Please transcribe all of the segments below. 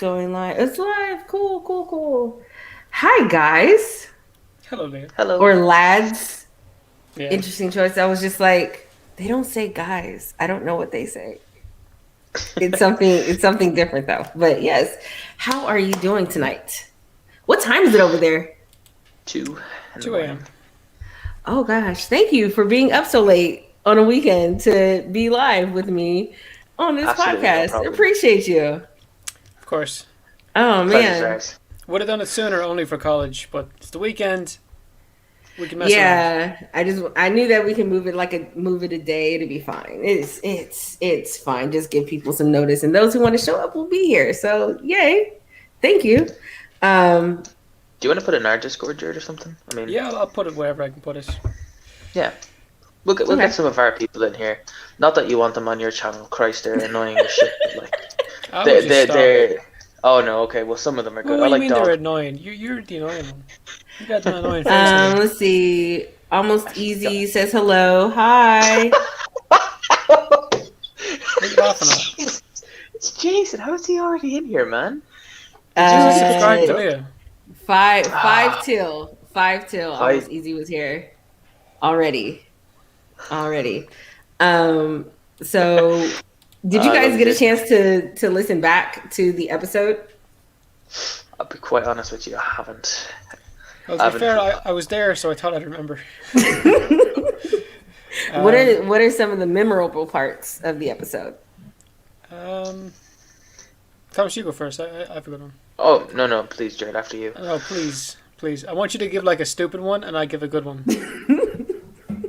Going live. It's live. Cool, cool, cool. Hi, guys. Hello there. Hello. Or lads. Yeah. Interesting choice. I was just like, they don't say guys. I don't know what they say. It's something different though. But yes. How are you doing tonight? What time is it over there? 2 in the 2 morning. a.m. Oh gosh. Thank you for being up so late on a weekend to be live with me on this Absolutely no podcast. problem. Appreciate you. Of course. Oh Pleasure's man. ours. Would have done it sooner only for college, but it's the weekend. We can mess around. Yeah, I knew that we can move it a day to be fine. It's fine. Just give people some notice, and those who want to show up will be here. So yay, thank you. Um, Do you want to put in our Discord, Jared, or something? I mean, Yeah, I'll put it wherever I can put it. yeah. We'll okay. get some of our people in here. Not that you want them on your channel. Christ, they're annoying as shit. But like, I would just stop. they're. Oh no, okay. Well, some of them are Well, good. what I do you like mean they're dog. annoying? You're the annoying one. You got an annoying face today. Let's see. Almost easy says hello. Hi. What are you laughing at? It's Jason. How is he already in here, man? Just subscribe to Uh, Leah. five till. Five. Almost easy was here already. Already. Um. So, did you I guys love get a you. chance to listen back to the episode? I'll be quite honest with you. I haven't. Well, to be fair, I was there, so I thought I'd remember. What are some of the memorable parts of the episode? Um, Thomas, you go first. I have a good one. Oh no, please, Jared. After you. No, please, please. I want you to give like a stupid one, and I give a good one.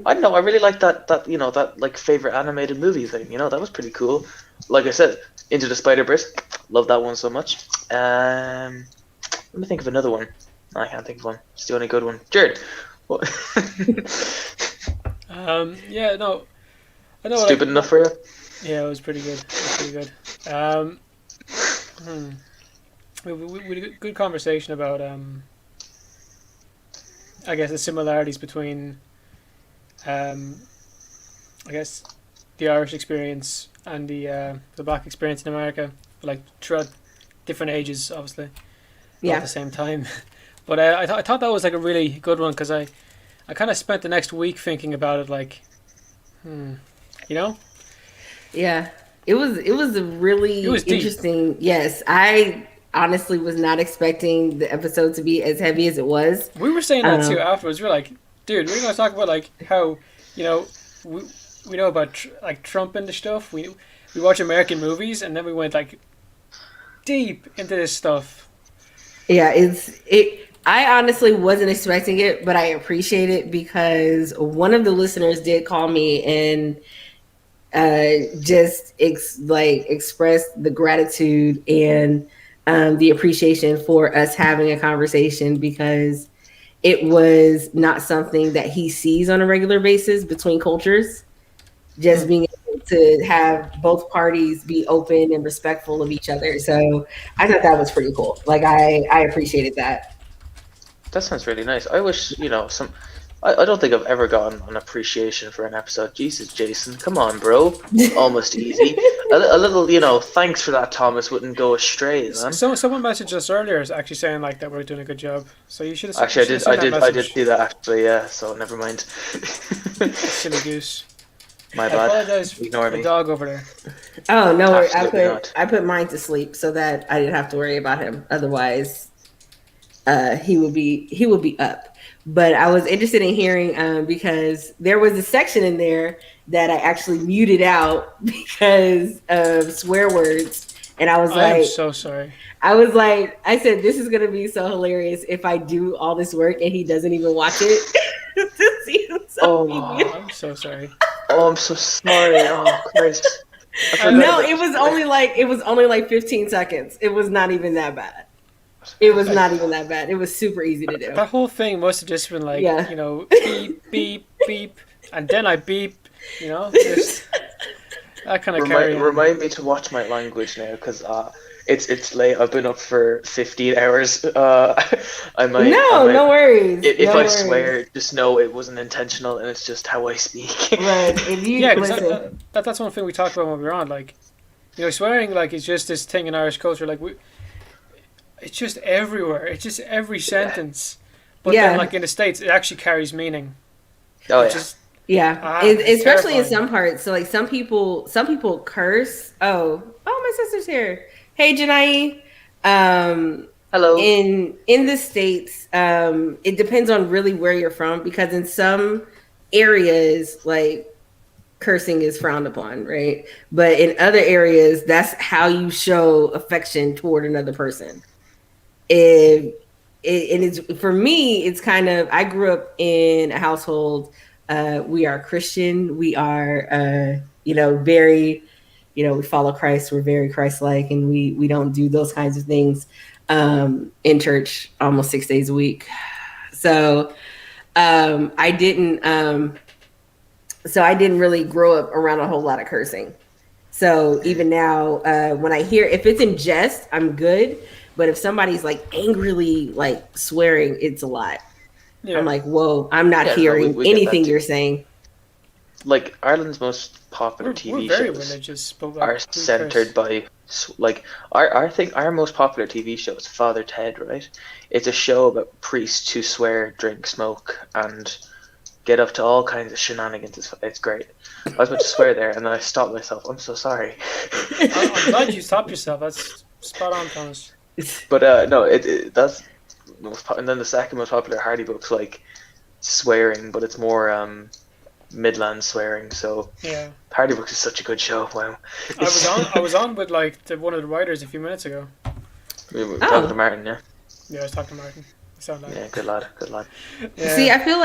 I don't know. I really like that like favorite animated movie thing. That was pretty cool. Like I said, Into the Spider-Verse, love that one so much. Let me think of another one. I can't think of one. It's the only good one. Jared, what? Yeah, no, I know. Stupid enough for you? Yeah, it was pretty good. It was pretty good. Hmm. We had a good conversation about I guess the similarities between I guess the Irish experience and the black experience in America, like throughout different ages, obviously, not at the same time. But I thought that was like a really good one because I kind of spent the next week thinking about it, like, you know, Yeah, it was a really it was deep. interesting. Yes, I honestly was not expecting the episode to be as heavy as it was. We were saying that too Um, afterwards. We are like, dude, we're gonna talk about like how you know we we know about like Trump and the stuff. We watch American movies, and then we went like deep into this stuff. yeah, it. I honestly wasn't expecting it, but I appreciate it because one of the listeners did call me and just express the gratitude and the appreciation for us having a conversation because it was not something that he sees on a regular basis between cultures. Just Hmm. being able to have both parties be open and respectful of each other. So I thought that was pretty cool. Like I appreciated that. That sounds really nice. I wish, some. I don't think I've ever gotten an appreciation for an episode. Jesus, Jason, come on, bro. Almost easy. A little, thanks for that, Thomas, wouldn't go astray, man. Someone messaged us earlier, is actually saying like that we're doing a good job. So you should have. Actually, I did see that actually. Yeah, so never mind. Silly goose. My I bad. apologize for Ignore the me. dog over there. Oh no, Absolutely not. I put mine to sleep so that I didn't have to worry about him. Otherwise, he would be up. But I was interested in hearing because there was a section in there that I actually muted out because of swear words, and I am so sorry. I said this is gonna be so hilarious if I do all this work and he doesn't even watch it to see himself. Oh, I'm so sorry. I'm so sorry. Oh, Christ. I forgot No, about it was only like 15 seconds. It was not even that bad. It was not even that bad. It was super easy to do. That whole thing must have just been like, Yeah. beep, beep, beep, and then I beep, just that kind of carry on. Remind me to watch my language now, because it's late. I've been up for 15 hours. No worries. If No I worries. swear, just know it wasn't intentional, and it's just how I speak. Right. If you Yeah, 'cause listen, that's one thing we talked about when we were on. Like, swearing like is just this thing in Irish culture. Like it's just everywhere. It's just every sentence. But then, like in the States, it actually carries meaning. Oh, especially in terrifying. some parts. So, like some people curse. Oh, my sister's here. Hey, Janai. Hello. In the States, it depends on really where you're from, because in some areas, like, cursing is frowned upon, right? But in other areas, that's how you show affection toward another person. And it's, for me, it's kind of, I grew up in a household, we are Christian, we are very, we follow Christ, we're very Christ-like, and we don't do those kinds of things in church almost 6 days a week. So I didn't really grow up around a whole lot of cursing. So even now, when I hear, if it's in jest, I'm good. But if somebody's like angrily like swearing, it's a lot. Yeah. I'm like, whoa, I'm not hearing anything you're saying. Like Ireland's most popular TV shows are centered by, like, our most popular TV show is Father Ted, right? It's a show about priests who swear, drink, smoke, and get up to all kinds of shenanigans. It's great. I was about to swear there, and then I stopped myself. I'm so sorry. I'm glad you stopped yourself. That's spot on, Thomas. But no, that's most. And then the second most popular Hardy book's like swearing, but it's more Midland swearing. So yeah, Hardy Books is such a good show. Wow. I was on with like one of the writers a few minutes ago. We were talking to Martin, yeah. Yeah, I was talking to Martin. Yeah, good lad. Yeah. See, I feel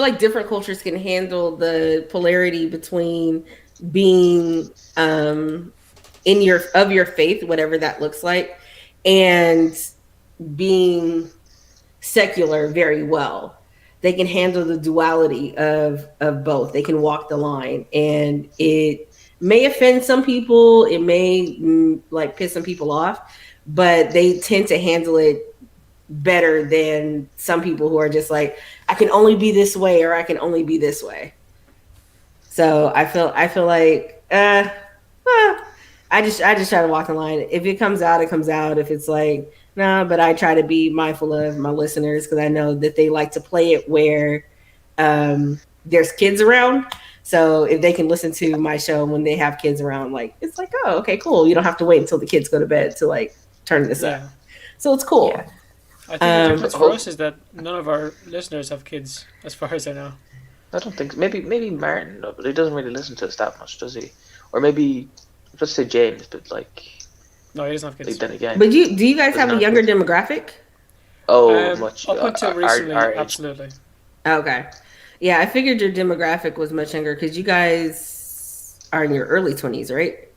like different cultures can handle the polarity between being in your faith, whatever that looks like, and being secular very well. They can handle the duality of both. They can walk the line, and it may offend some people. It may like piss some people off, but they tend to handle it better than some people who are just like, I can only be this way, or I can only be this way. So I feel like I just try to walk the line. If it comes out, it comes out. If it's like, no, but I try to be mindful of my listeners, because I know that they like to play it where there's kids around. So if they can listen to my show when they have kids around, like, it's like, oh, okay, cool. You don't have to wait until the kids go to bed to like turn this up. So it's cool. Yeah. I think the difference for us is that none of our listeners have kids, as far as I know. I don't think. Maybe Martin, but he doesn't really listen to us that much, does he? Or maybe, let's say James, but like. No, he doesn't have kids. Like, then again. But do you guys have a younger demographic? Oh, much. Up until recently, absolutely. Okay. Yeah, I figured your demographic was much younger, because you guys are in your early 20s, right?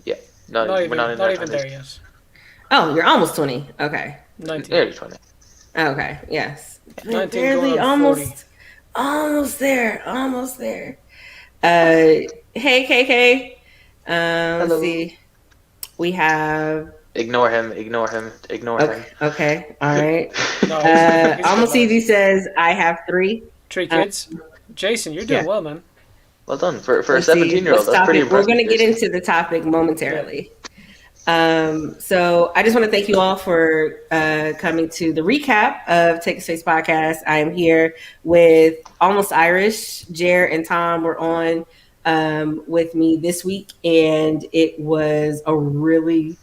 Yeah. No, we're not even there yet. Oh, you're almost 20. Okay. 19. Early 20. Okay, yes. 19 barely, almost there. Hey, KK. Let's see. We have... Ignore him. Okay, all right. No, Almost Easy says, I have 3. 3 kids. Jason, you're doing well, man. Well done. For a 17-year-old, that's pretty impressive. We're going to get into the topic momentarily. So I just want to thank you all for coming to the recap of Take a Space podcast. I am here with Almost Irish. Jer and Tom were on with me this week, and it was a really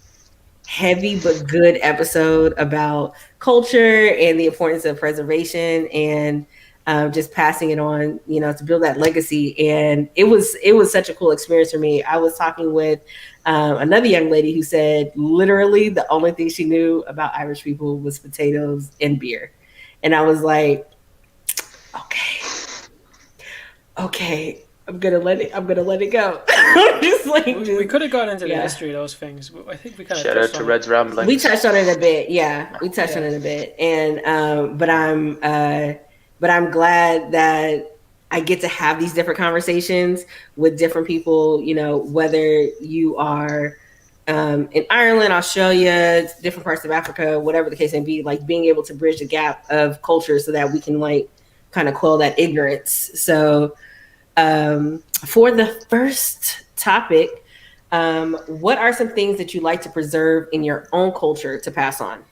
heavy but good episode about culture and the importance of preservation and just passing it on, to build that legacy. And it was such a cool experience for me. I was talking with another young lady who said literally the only thing she knew about Irish people was potatoes and beer. And I was like, okay, I'm gonna let it go. We could have gone into the history of those things. I think we kind of shout out to Red's Ramblings. We touched on it a bit, on it a bit, and but I'm glad that I get to have these different conversations with different people. Whether you are in Ireland, Australia, different parts of Africa, whatever the case may be, like being able to bridge the gap of culture so that we can like kind of quell that ignorance. So. For the first topic, What are some things that you like to preserve in your own culture to pass on?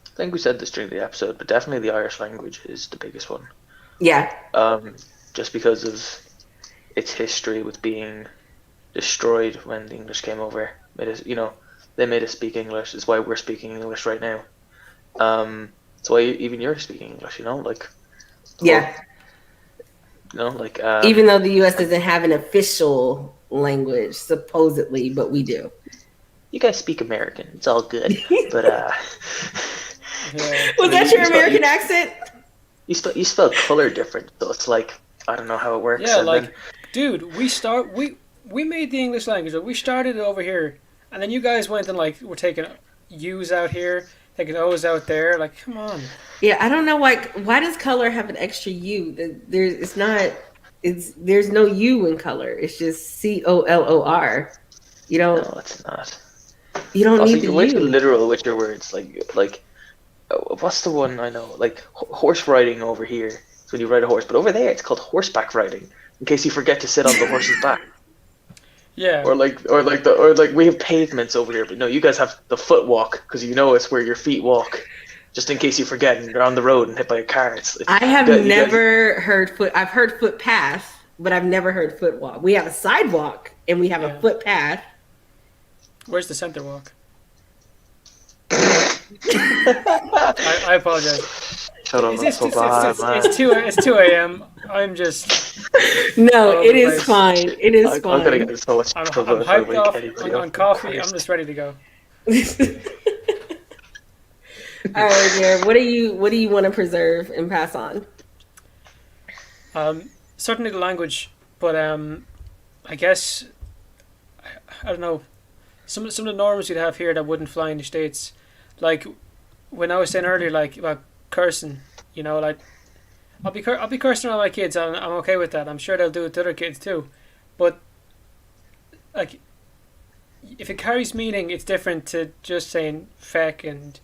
I think we said this during the episode, but definitely the Irish language is the biggest one. Yeah. Just because of its history with being destroyed when the English came over. They made us speak English. It's why we're speaking English right now. It's why even you're speaking English. Yeah. Even though the U.S. doesn't have an official language, supposedly, but we do. You guys speak American. It's all good. But was that your American accent? You spell color different, so it's like I don't know how it works. Yeah, dude, we made the English language. We started it over here, and then you guys went and we're taking U's out here, taking O's out there. Like, come on. Yeah, I don't know why does color have an extra U? There's no U in color. It's just COLOR. No, it's not. You don't need the you're way too U. literal with your words. Like, what's the one I know? Like horse riding over here. It's when you ride a horse, but over there it's called horseback riding. In case you forget to sit on the horse's back. Yeah. Or like we have pavements over here, but no, you guys have the footwalk because it's where your feet walk. Just in case you forget and you're on the road and hit by a car. I have never heard I've heard footpath, but I've never heard footwalk. We have a sidewalk and we have a footpath. Where's the center walk? I apologize. Shut up, it's 2 a.m. I'm just... No, it is fine. It is fine. I'm going to get so much trouble. I'm hyped off on coffee. I'm just ready to go. All right, Jared. What do you want to preserve and pass on? Certainly the language, but I guess I don't know. Some of the norms you'd have here that wouldn't fly in the States, like when I was saying earlier, like about cursing. I'll be cursing around my kids. I'm okay with that. I'm sure they'll do it to other kids too, but like if it carries meaning, it's different to just saying feck and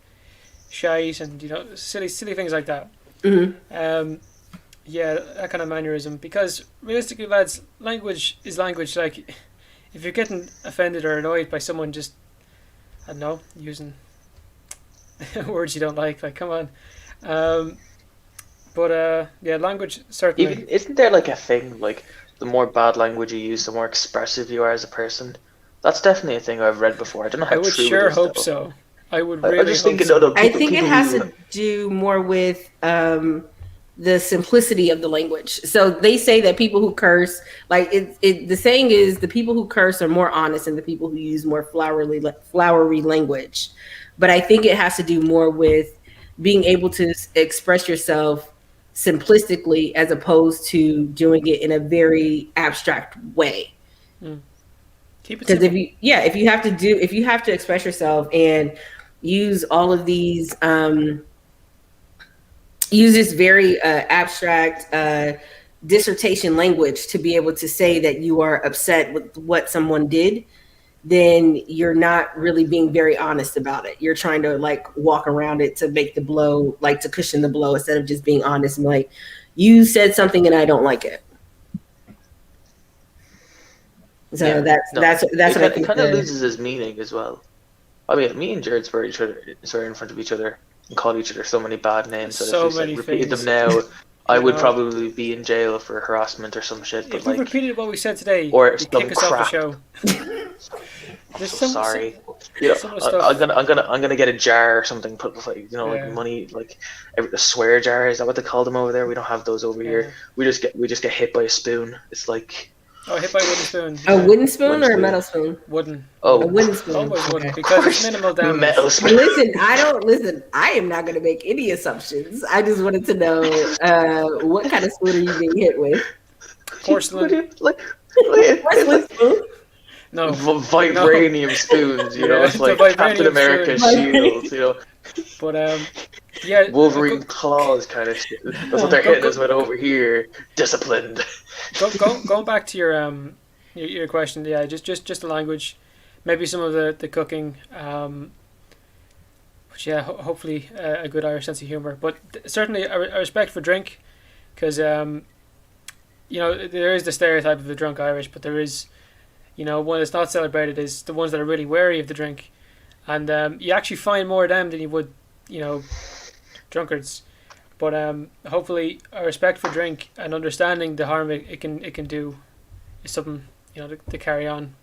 shite and silly things like that. Mm-hmm. Yeah, that kind of mannerism. Because realistically, lads, language is language. Like, if you're getting offended or annoyed by someone just, I don't know, using words you don't like come on. But yeah, language certainly. Isn't there a thing the more bad language you use, the more expressive you are as a person? That's definitely a thing I've read before. I don't know how true it is. I would sure hope so. I would really. I'm just thinking. I think it has to do more with the simplicity of the language. So they say that people who curse, the saying is, the people who curse are more honest than the people who use more flowery language. But I think it has to do more with being able to express yourself simplistically as opposed to doing it in a very abstract way. Because if you have to express yourself and use all of these use this very abstract dissertation language to be able to say that you are upset with what someone did, then you're not really being very honest about it. You're trying to walk around it to make the blow, to cushion the blow, instead of just being honest and you said something and I don't like it. So yeah, that's what I think. It kind of loses its meaning as well. I mean, me and Jared swear in front of each other and call each other so many bad names that if we repeated them now, I would probably be in jail for harassment or some shit. But if we repeated what we said today, or you'd kick us off the show. Sorry. I'm gonna get a jar or something put with money, a swear jar. Is that what they call them over there? We don't have those over here. We just get hit by a spoon. It's hit by a wooden spoon. A wooden spoon or a metal spoon? Wooden. Oh, a wooden spoon. Always wooden, because it's minimal damage. Metal spoon. Listen. I am not going to make any assumptions. I just wanted to know what kind of spoon are you being hit with? Porcelain. Porcelain spoon? No. Vibranium spoons. It's like Captain America's shield. But yeah. Wolverine claws kind of shit. That's what they're hitting us with over here. Disciplined. Going back to your question, yeah, just the language, maybe some of the cooking, which hopefully a good Irish sense of humor, but certainly a respect for drink, because there is the stereotype of the drunk Irish, but there is one that's not celebrated is the ones that are really wary of the drink, and you actually find more of them than you would, drunkards. But hopefully, a respect for drink and understanding the harm it can do is something to carry on.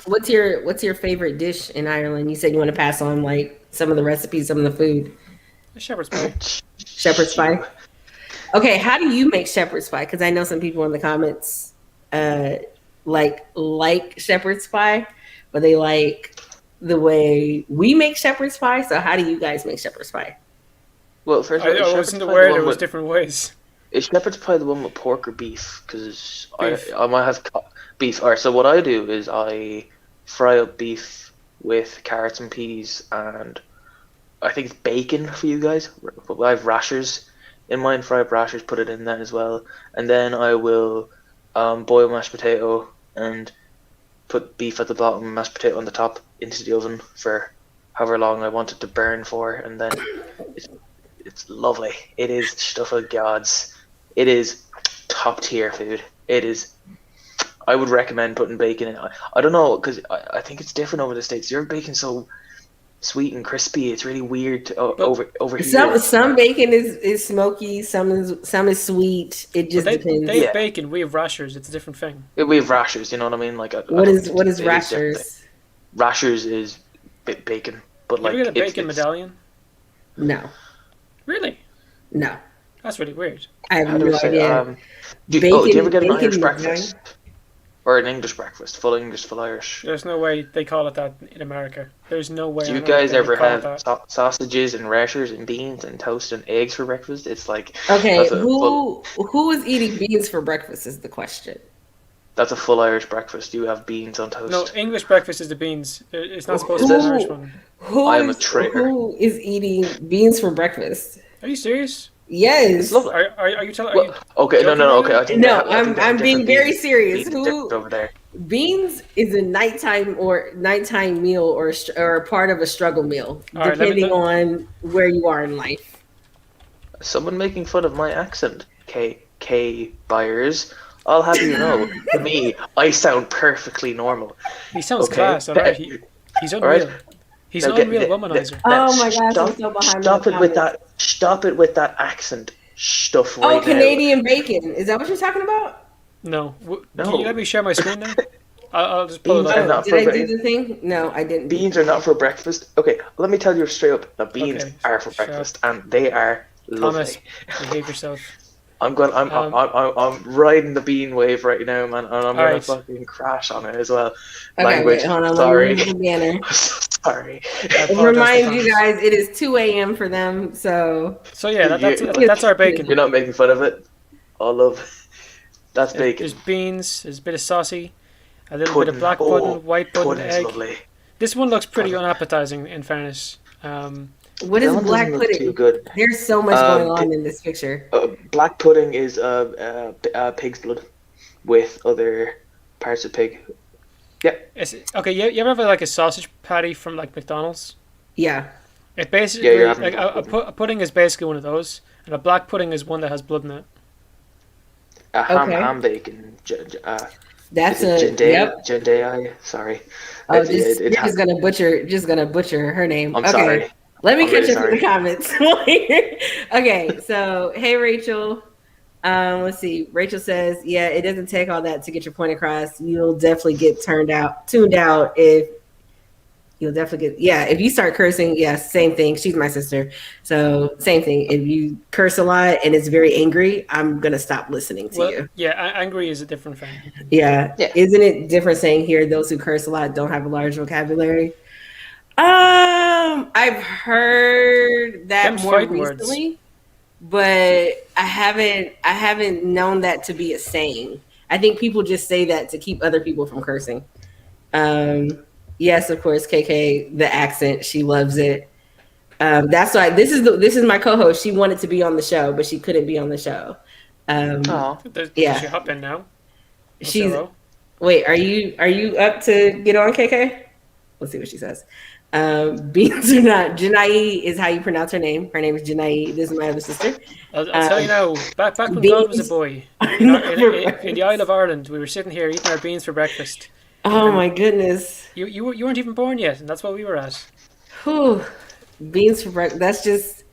What's your favorite dish in Ireland? You said you want to pass on like some of the recipes, some of the food. Shepherd's pie. Shepherd's pie. Okay, how do you make shepherd's pie? Because I know some people in the comments like shepherd's pie, but they like the way we make shepherd's pie. So how do you guys make shepherd's pie? Well, first of all, I wasn't aware there was different ways. Is shepherd's pie the one with pork or beef? Because Beef. I might have beef. Alright, so what I do is I fry up beef with carrots and peas, and I think it's bacon for you guys. I have rashers in mine, fry up rashers, put it in there as well, and then I will boil mashed potato and put beef at the bottom, mashed potato on the top, into the oven for however long I want it to burn for, and then it's lovely. It is stuff of gods. It is top tier food. It is. I would recommend putting bacon in. I don't know, because I think it's different over the States. Your bacon's so sweet and crispy. It's really weird over here. Some bacon is smoky. Some is sweet. It just depends. They have bacon. We have rashers. It's a different thing. We have rashers. You know what I mean? Like what is rashers? Rashers is bacon, but like you get a bacon medallion. No. Really? No. That's really weird. I have no idea. Do you ever get an Irish breakfast? Or an English breakfast, full English, full Irish. There's no way they call it that in America. There's no way. Do you guys ever have sausages and rashers and beans and toast and eggs for breakfast? It's like okay. Who is eating beans for breakfast is the question. That's a full Irish breakfast. You have beans on toast. No, English breakfast is the beans. It's not supposed to be an Irish one. I am a traitor. Who is eating beans for breakfast? Are you serious? Yes. Are you telling? Okay, no. Okay, I'm being very serious. Who over there? Beans is a nighttime meal or a part of a struggle meal, depending on where you are in life. Someone making fun of my accent, K buyers. I'll have you know, to me, I sound perfectly normal. He sounds class. All right. He's unreal. Right. He's an unreal womanizer. Oh my gosh, I'm so behind. Stop it with that accent stuff right now. Canadian bacon. Is that what you're talking about? No. Can you let me share my screen now? I'll just pull it up. Did I do the thing? No, I didn't. Beans are not for breakfast. Okay, let me tell you straight up. The beans are for breakfast, and they are lovely. Thomas, behave yourself. I'm riding the bean wave right now, man, and I'm gonna fucking crash on it as well. Okay, Language. wait, hold on, sorry. Sorry. Remind you guys, it is 2 a.m. for them, so. So yeah, that's our bacon. You're not making fun of it. All love. That's bacon. There's beans. There's a bit of saucy, a little bit of black pudding, white pudding, egg. Lovely. This one looks pretty unappetizing, in fairness. What is black pudding? Too good. There's so much going on in this picture. Black pudding is pig's blood with other parts of pig. Yeah. Okay, you ever have like a sausage patty from like McDonald's? Yeah. It basically like a pudding is basically one of those, and a black pudding is one that has blood in it. Ham bacon. That's a Jendai. Sorry. You're just gonna butcher her name. I'm sorry. Let me catch up in the comments. Okay, so hey Rachel. Let's see. Rachel says, yeah, it doesn't take all that to get your point across. You'll definitely get tuned out if you start cursing. Yes, same thing. She's my sister. So same thing. If you curse a lot and it's very angry, I'm going to stop listening to you. Yeah, angry is a different thing. Yeah. Isn't it different saying here, those who curse a lot don't have a large vocabulary? I've heard that more recently. Words. But I haven't known that to be a saying. I think people just say that to keep other people from cursing. Yes, of course, KK, the accent, she loves it. That's why this is my co-host. She wanted to be on the show, but she couldn't be on the show. Does she hop in now? Wait, are you up to get on, KK? Let's see what she says. Beans or not, Janai is how you pronounce her name. Her name is Janai. This is my other sister. I'll tell you now, back when beans God was a boy, in the Isle of Ireland, we were sitting here eating our beans for breakfast. Oh my goodness. You weren't even born yet, and that's what we were at. Whew. Beans for breakfast. That's just,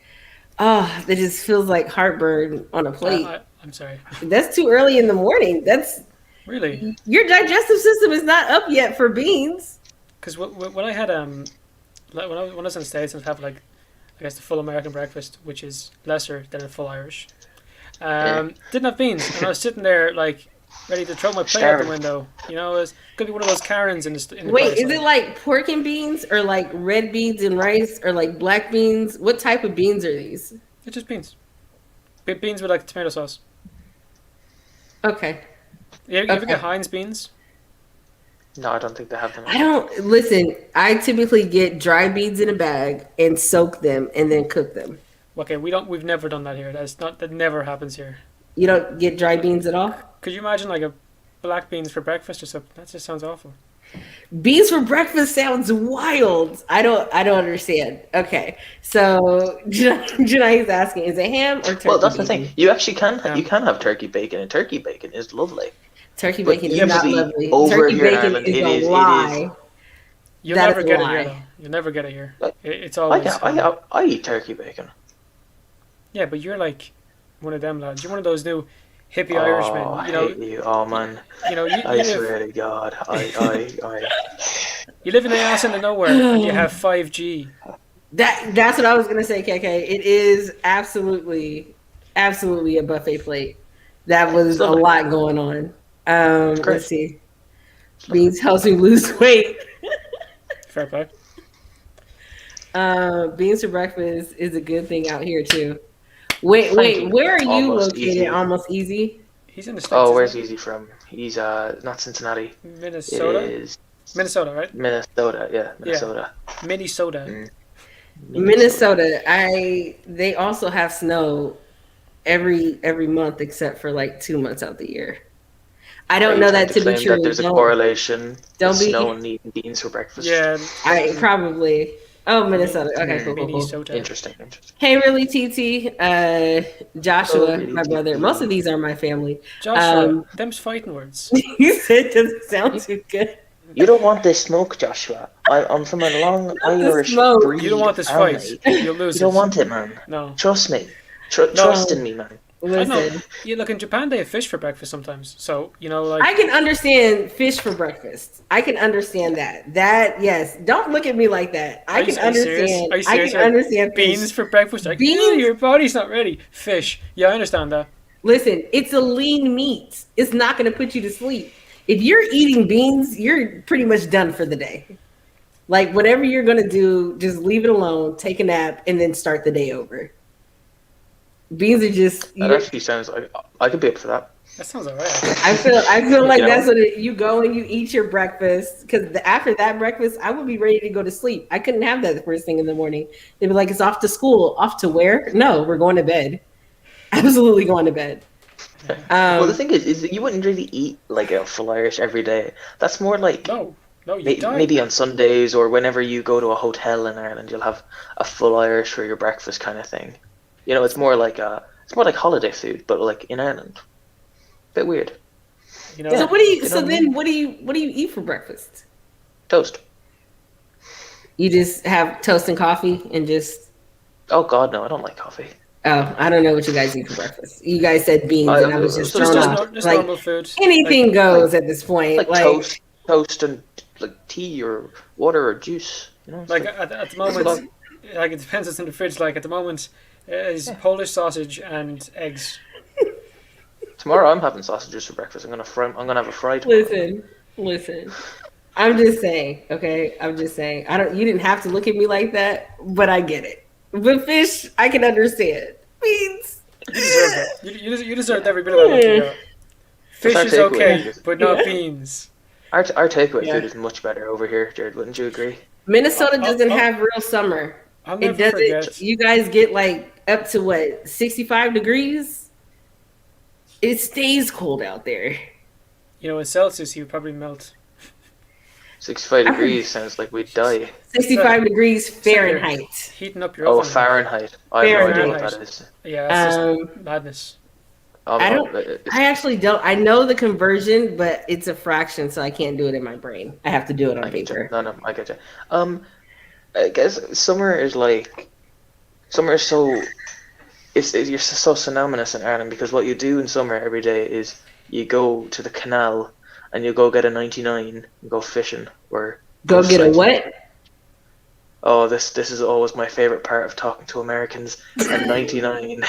that just feels like heartburn on a plate. I'm sorry. That's too early in the morning. That's really, your digestive system is not up yet for beans. Because when I had when I was in the States, I'd have like, I guess the full American breakfast, which is lesser than a full Irish. Didn't have beans, and I was sitting there like ready to throw my plate out the window. You know, it could be one of those Karens in the Wait, is it like pork and beans, or like red beans and rice, or like black beans? What type of beans are these? It's just beans. Beans with like tomato sauce. Okay. You ever get Heinz beans? No, I don't think they have them. I don't listen. I typically get dry beans in a bag and soak them and then cook them. Okay, we've never done that here. That never happens here. You don't get dry beans at all? Could you imagine like a black beans for breakfast or something? That just sounds awful. Beans for breakfast sounds wild. I don't understand. Okay, so Janai is asking, is it ham or turkey? Well, that's bacon? the thing. You actually can have turkey bacon, and turkey bacon is lovely. Turkey bacon is not lovely. Over Turkey here in bacon Ireland, is a lie. You'll never get it here, though. You'll never get it here. It's always. I eat turkey bacon. Yeah, but you're like one of them lads. You're one of those new hippie Irishmen. You know. I hate you. Oh man. You know. I swear to God. I. You live in the ass into nowhere, and you have 5G. That's what I was gonna say, KK. It is absolutely a buffet plate. That was a lot going on. Let's see. Beans helps me lose weight. Fair play. Beans for breakfast is a good thing out here too. Wait, where are you located? Easy. Almost Easy. He's in the States. Oh, where's Easy from? He's not Cincinnati. Minnesota. It is Minnesota, right? Minnesota, yeah, Minnesota. Yeah. Minnesota. Minnesota. They also have snow every month except for like 2 months out the year. I don't know that to be true. That there's a correlation. Don't be snow and eating beans for breakfast. Yeah, I probably. Oh, Minnesota. Okay, cool. Interesting. Hey, really, TT, Joshua, my brother. Most of these are my family. Joshua, them's fighting words. You said it doesn't sound too good. You don't want this smoke, Joshua. I'm from a long Irish breed. You don't want this fight. You'll lose. You don't want it, man. No. Trust me. Trust in me, man. Listen. Yeah, look, in Japan they have fish for breakfast sometimes. So, you know, like... I can understand fish for breakfast. I can understand that. That, yes. Don't look at me like that. I can understand. I can understand beans fish. for breakfast? Like, beans? Your body's not ready. Fish. Yeah, I understand that. Listen, it's a lean meat. It's not going to put you to sleep. If you're eating beans, you're pretty much done for the day. Like, whatever you're going to do, just leave it alone, take a nap, and then start the day over. Beans are just. That actually sounds like I could be up for that. That sounds alright. I feel like that's what you go and you eat your breakfast, because after that breakfast, I would be ready to go to sleep. I couldn't have that the first thing in the morning. They'd be like, "It's off to school. Off to where? No, we're going to bed. Absolutely going to bed." Well, the thing is that you wouldn't really eat like a full Irish every day. That's more like maybe on Sundays or whenever you go to a hotel in Ireland, you'll have a full Irish for your breakfast kind of thing. You know, it's more like holiday food, but like in Ireland. Bit weird. You know. So what do you? So then, what do you eat for breakfast? Toast. You just have toast and coffee and just. Oh God, no! I don't like coffee. Oh, I don't know what you guys eat for breakfast. You guys said beans, and I was just thrown off. Just normal food. Anything goes at this point. Like toast and like tea or water or juice. You know, like at the moment, like it depends what's in the fridge. Like at the moment. Is Polish sausage and eggs. Tomorrow I'm having sausages for breakfast. I'm gonna have a fry tomorrow. Listen. I'm just saying, okay? I'm just saying. You didn't have to look at me like that, but I get it. But fish, I can understand. Beans. You deserve it. You deserve every bit of that. Fish is okay, but not beans. Our takeaway food is much better over here, Jared. Wouldn't you agree? Minnesota doesn't have real summer. It doesn't. Forget. You guys get like up to what, 65 degrees? It stays cold out there. You know, in Celsius, you would probably melt. 65 degrees sounds like we'd die. 65 degrees You're Fahrenheit. heating up your Oh, oven. Fahrenheit. I have no idea what Fahrenheit. that is. Yeah, that's just madness. I actually don't. I know the conversion, but it's a fraction, so I can't do it in my brain. I have to do it on paper. No, I get you. I guess summer is so you're so synonymous in Ireland because what you do in summer every day is you go to the canal and you go get a 99 and go fishing or go get cycling. A what? Oh, this is always my favorite part of talking to Americans. A 99.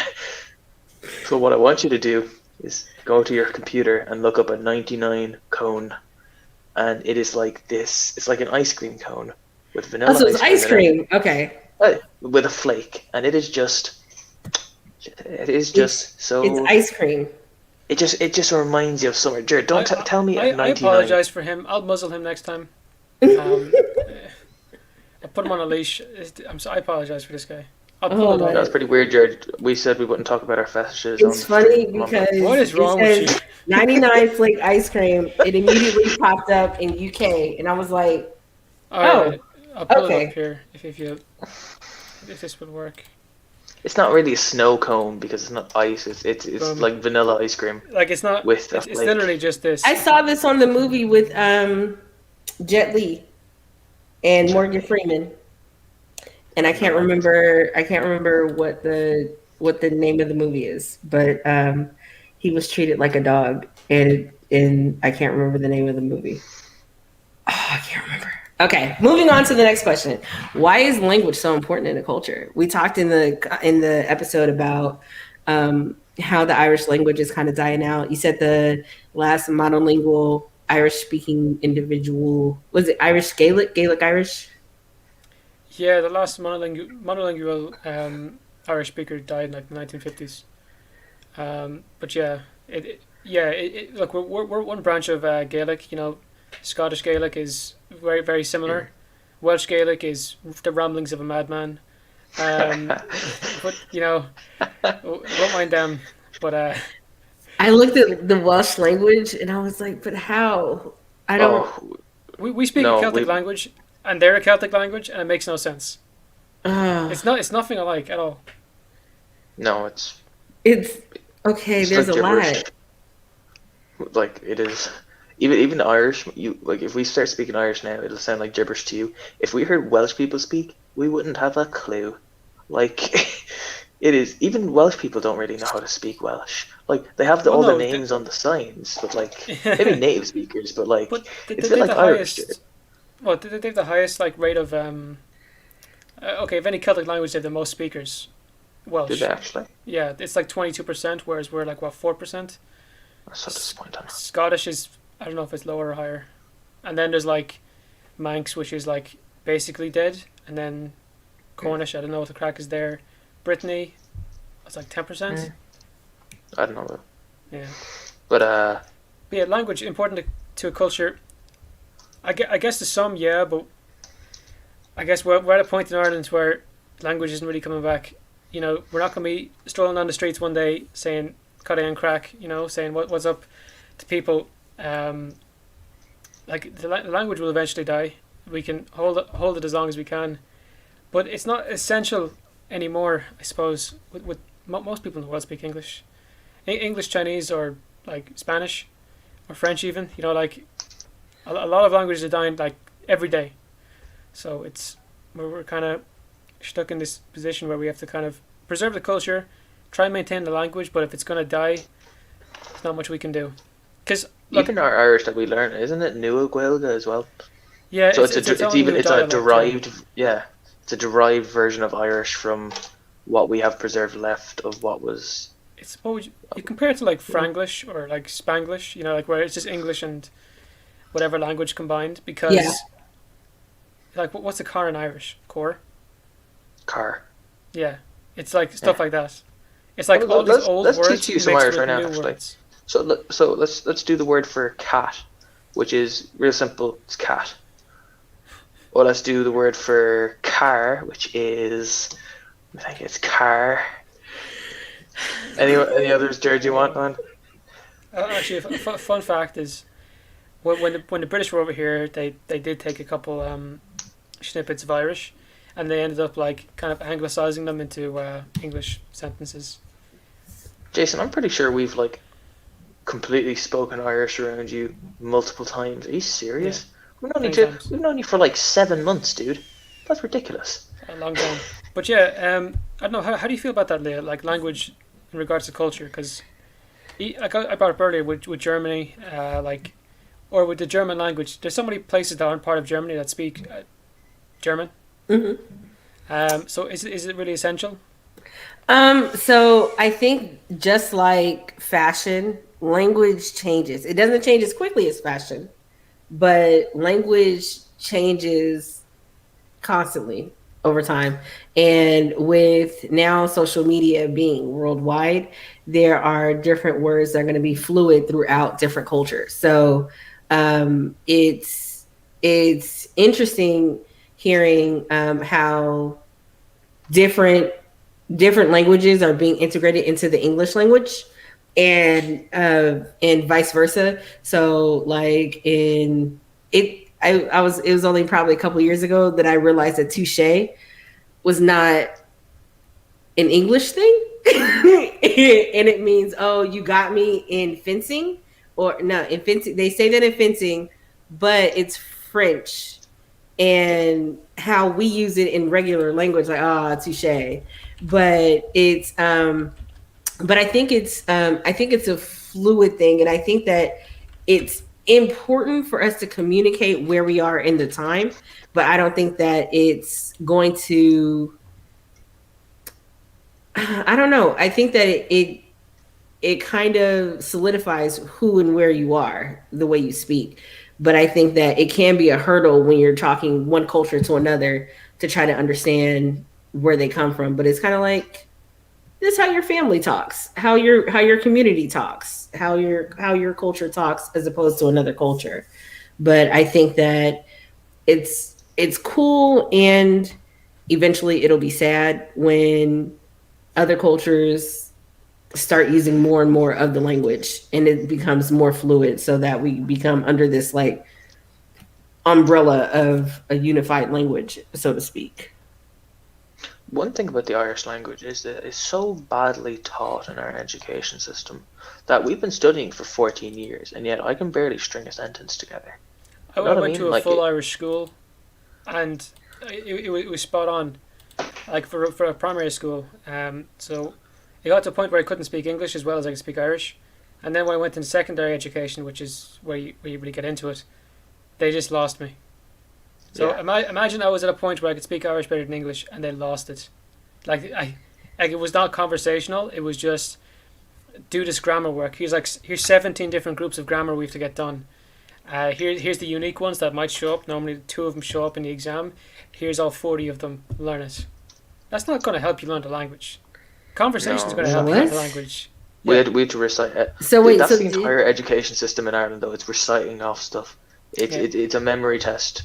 So what I want you to do is go to your computer and look up a 99 cone, and it is like this. It's like an ice cream cone with vanilla. Oh, so it's ice cream. Okay. With a flake, and it is just so. It's ice cream. It just reminds you of summer. Jared, don't tell me. I apologize for him. I'll muzzle him next time. I'll put him on a leash. I apologize for this guy. That's pretty weird, Jared. We said we wouldn't talk about our fetishes. It's funny because what is wrong with you? 99 flake ice cream. It immediately popped up in UK, and I was like, I'll pull it up here if this would work. It's not really a snow cone because it's not ice. It's like vanilla ice cream. Like it's not. It's literally just this. I saw this on the movie with Jet Li and Morgan Freeman, and I can't remember what the name of the movie is, but he was treated like a dog, and I can't remember the name of the movie. Oh, I can't remember. Okay, moving on to the next question. Why is language so important in a culture? We talked in the episode about how the Irish language is kind of dying out. You said the last monolingual Irish-speaking individual, was it Irish Gaelic Irish? Yeah, the last monolingual Irish speaker died in like the 1950s. But look, we're one branch of Gaelic. You know, Scottish Gaelic is very, very similar. Welsh Gaelic is the ramblings of a madman. But you know, won't mind them. But I looked at the Welsh language and I was like, but how? I don't. We speak a Celtic language, and they're a Celtic language, and it makes no sense. It's nothing alike at all. No, it's okay. There's like a lot. Like it is. Even Irish, if we start speaking Irish now, it'll sound like gibberish to you. If we heard Welsh people speak, we wouldn't have a clue. Like, it is. Even Welsh people don't really know how to speak Welsh. Like, they have all the names on the signs, but like maybe native speakers, but like it's a bit like Irish. Well, they have the highest like rate of okay, of any Celtic language, they have the most speakers. Welsh. Did they actually? Yeah, it's like 22%, whereas we're like 4%. That's so disappointing. Scottish is. I don't know if it's lower or higher. And then there's like Manx, which is like basically dead. And then Cornish, I don't know what the crack is there. Brittany, it's like 10%. I don't know though. Yeah. But yeah, language important to a culture. I guess to some, yeah, but I guess we're at a point in Ireland where language isn't really coming back. You know, we're not going to be strolling down the streets one day saying "cutting and crack," you know, saying what's up to people. Like the language will eventually die. We can hold it as long as we can, but it's not essential anymore. I suppose with most people in the world speak English, English, Chinese, or like Spanish, or French even. You know, like a lot of languages are dying like every day. So we're kind of stuck in this position where we have to kind of preserve the culture, try and maintain the language, but if it's going to die, there's not much we can do. Because even our Irish that we learn, isn't it Nua Gaeilge as well? Yeah, so it's a derived version of Irish from what we have preserved left of what was. It's you compare it to like Franglish or like Spanglish, you know, like where it's just English and whatever language combined. Because like what's a car in Irish? Car. Yeah, it's like stuff like that. It's like all these old words. Let's teach you some Irish right now, actually. Words. So let's do the word for cat, which is real simple. It's cat. Or let's do the word for car, which is, I think it's car. Any others, Jared, you want, man? Actually, a fun fact is, when the British were over here, they did take a couple snippets of Irish, and they ended up like kind of anglicizing them into English sentences. Jason, I'm pretty sure we've like completely spoken Irish around you multiple times. Are you serious? Yeah, We've known you for like 7 months, dude. That's ridiculous. A long time. But yeah, I don't know. How do you feel about that, Leah? Like language in regards to culture? Because like I brought up earlier with Germany, or with the German language. There's so many places that aren't part of Germany that speak German. So is it really essential? So I think just like fashion, language changes. It doesn't change as quickly as fashion, but language changes constantly over time. And with now social media being worldwide, there are different words that are going to be fluid throughout different cultures. So it's interesting hearing how different languages are being integrated into the English language, and vice versa. So like in it, it was only probably a couple of years ago that I realized that touche was not an English thing, and it means, oh, you got me in fencing, or no, in fencing they say that in fencing, but it's French, and how we use it in regular language, like, ah, touche. But it's but I think it's a fluid thing, and I think that it's important for us to communicate where we are in the time, but I don't think that it's going to, I don't know. I think that it kind of solidifies who and where you are, the way you speak. But I think that it can be a hurdle when you're talking one culture to another to try to understand where they come from. But it's kind of like, this is how your family talks, how your community talks, how your culture talks, as opposed to another culture. But I think that it's cool, and eventually it'll be sad when other cultures start using more and more of the language, and it becomes more fluid, so that we become under this like umbrella of a unified language, so to speak. One thing about the Irish language is that it's so badly taught in our education system that we've been studying for 14 years, and yet I can barely string a sentence together. I went to a full Irish school, and it was spot on, like for a primary school. So it got to a point where I couldn't speak English as well as I could speak Irish, and then when I went into secondary education, which is where you really get into it, they just lost me. So yeah. Imagine I was at a point where I could speak Irish better than English, and they lost it. Like it was not conversational. It was just, do this grammar work. Here's 17 different groups of grammar we have to get done. Here's the unique ones that might show up. Normally 2 of them show up in the exam. Here's all 40 of them. Learn it. That's not going to help you learn the language. Conversation is going to help you learn the language. We had to recite it. So wait, that's the entire education system in Ireland, though. It's reciting off stuff. It's a memory test.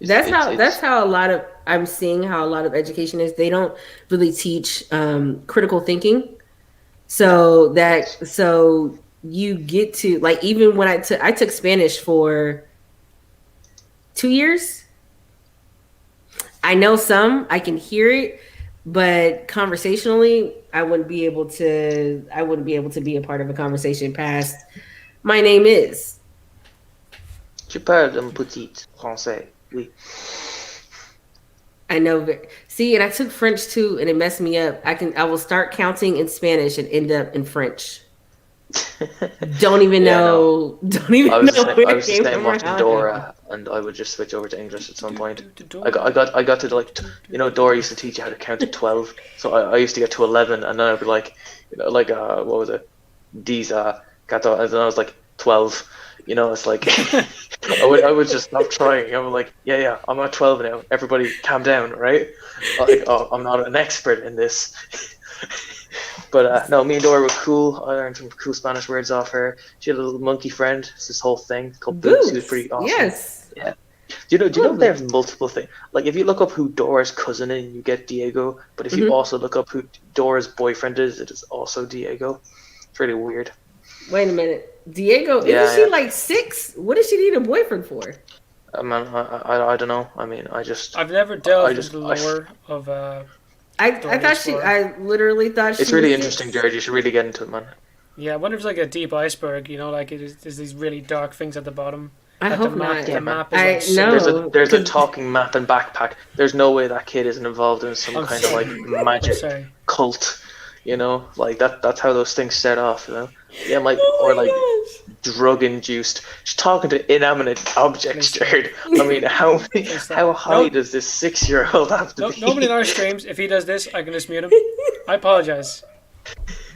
That's how a lot of, I'm seeing how a lot of education is. They don't really teach critical thinking. So you get to, like, even when I took Spanish for 2 years. I know some, I can hear it, but conversationally, I wouldn't be able to be a part of a conversation past, my name is. Tu parles un petit français, oui. I know. See, and I took French too, and it messed me up. I will start counting in Spanish and end up in French. Don't even know. No. Don't even know. I was the same watching Dora, and I would just switch over to English at some point. I got to like, Dora used to teach you how to count to 12, so I used to get to 11, and then I'd be like, what was it? These gato, and then I was like 12. It's like I would just stop trying. I'm like, yeah, I'm at 12 now. Everybody, calm down, right? Like, oh, I'm not an expert in this. But no, me and Dora were cool. I learned some cool Spanish words off her. She had a little monkey friend. It's this whole thing called Boots. He was pretty awesome. Yes. Yeah. Do you know there's multiple things? Like, if you look up who Dora's cousin is, you get Diego. But if you also look up who Dora's boyfriend is, it is also Diego. It's really weird. Wait a minute. Diego, Yeah, isn't she yeah. like 6? What does she need a boyfriend for? Man, I don't know. I mean, I've never I delved into just the I, lore of I Dora the thought Explorer. I literally thought it's she was really interesting, 6. Jared. You should really get into it, man. Yeah, I wonder if it's like a deep iceberg. Like there's these really dark things at the bottom. I Like the hope map, not. Yeah, the man. map is like I so. know There's a because talking map and backpack. There's no way that kid isn't involved in some I'm kind of like sorry. I'm magic sorry. cult. Like that's how those things start off. Yeah, or like oh drug induced. Just talking to inanimate objects, Please stop. Jared. I my mean, gosh. Please stop. how high No, does this 6-year-old have to no. Nobody in be? our streams. If he does this, I can just mute him. I apologize.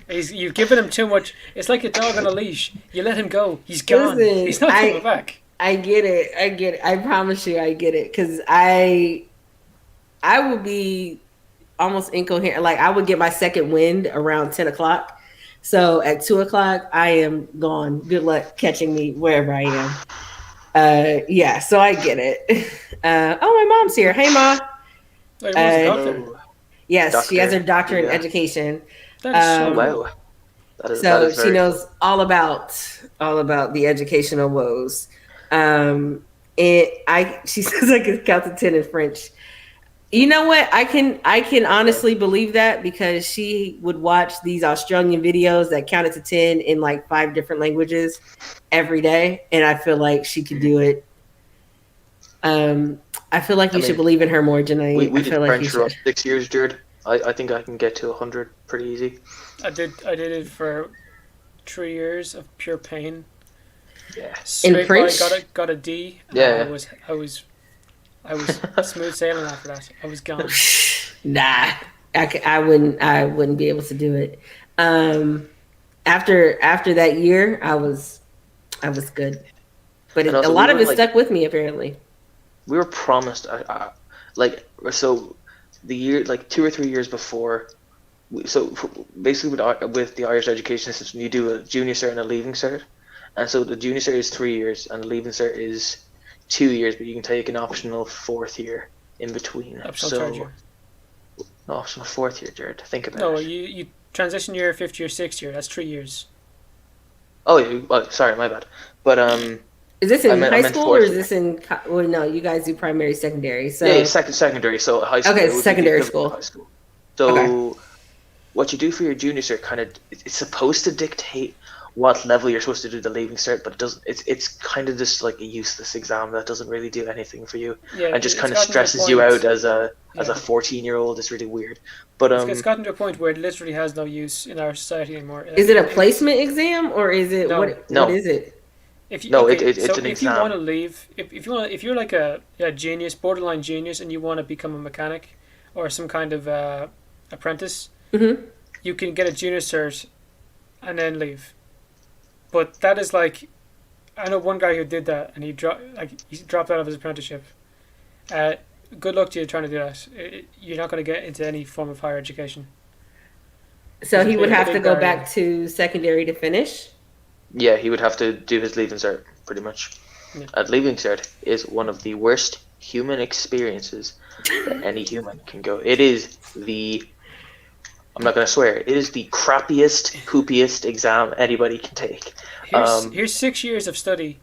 You've given him too much. It's like a dog on a leash. You let him go. He's gone. Listen, He's not coming back. I get it. I get it. I promise you, I get it. Because I would be almost incoherent. Like I would get my second wind around 10 o'clock. So at 2 o'clock, I am gone. Good luck catching me wherever I am. Yeah. So I get it. Oh, my mom's here. Hey, ma. Like, who's a Uh, doctor? Hello, yes, she has her doctor. doctorate in Yeah. education. That is Oh so Um, cool. wow, that so is she very knows cool. all about the educational woes. And she says I can count to 10 in French. You know what? I can Okay. honestly believe that because she would watch these Australian videos that counted to 10 in like 5 different languages every day, and I feel like she could Mhm. do it. I feel like I you should mean, believe in her more, we Janae. I we did feel like you French for should. about 6 years, Jared. I think I can get to 100 pretty easy. I did it for 3 years of pure pain. Yeah. In Scraped by, got French? a D, and Yeah. I was smooth sailing after that. I was gone. Nah, I wouldn't be able to do it. Um, after that year, I was good, but And a also, lot of it stuck with me apparently. we were promised like so the year like 2 or 3 years before. Basically with the Irish education system, you do a junior cert and a leaving cert, and so the junior cert is 3 years and the leaving cert is 2 years, but you can take an optional fourth year in between. Optional third So year. no, optional fourth year, Jared. Think about No, it. you transition year, fifth year, sixth year. That's 3 years. Oh, yeah, sorry, my bad. But Is this I in meant I high meant school or fourth is year. this in? Well, no, you guys do primary, secondary. Yeah, yeah, So secondary. So high school, okay, it would be the secondary equivalent of high school. school. Okay, So what you do for your junior cert kind of it's supposed to dictate what level you're supposed to do the leaving cert, but it doesn't. It's kind of just like a useless exam that doesn't really do anything for you, Yeah, and just it's kind of gotten to a stresses you out point. as a Yeah, 14-year-old. It's really weird. But it's gotten to a point where it literally has no use in our society anymore. is it a placement exam or is it No, what no, is it? if you no, okay, it's so an if you want exam. to leave, if you're like a genius, borderline genius, and you want to become a mechanic or some kind of apprentice, Hmm. you can get a junior cert and then leave. But that is like, I know one guy who did that, and he dropped out of his apprenticeship. Uh, Good luck to you trying to do that. You're not going to get into any form of higher education. So There's a he would big have to big go barrier. back to secondary to finish. Yeah, he would have to do his leaving cert pretty much. Yeah. And leaving cert is one of the worst human experiences that any human can go. It is the I'm not gonna swear. It is the crappiest, poopiest exam anybody can take. Here's 6 years of study.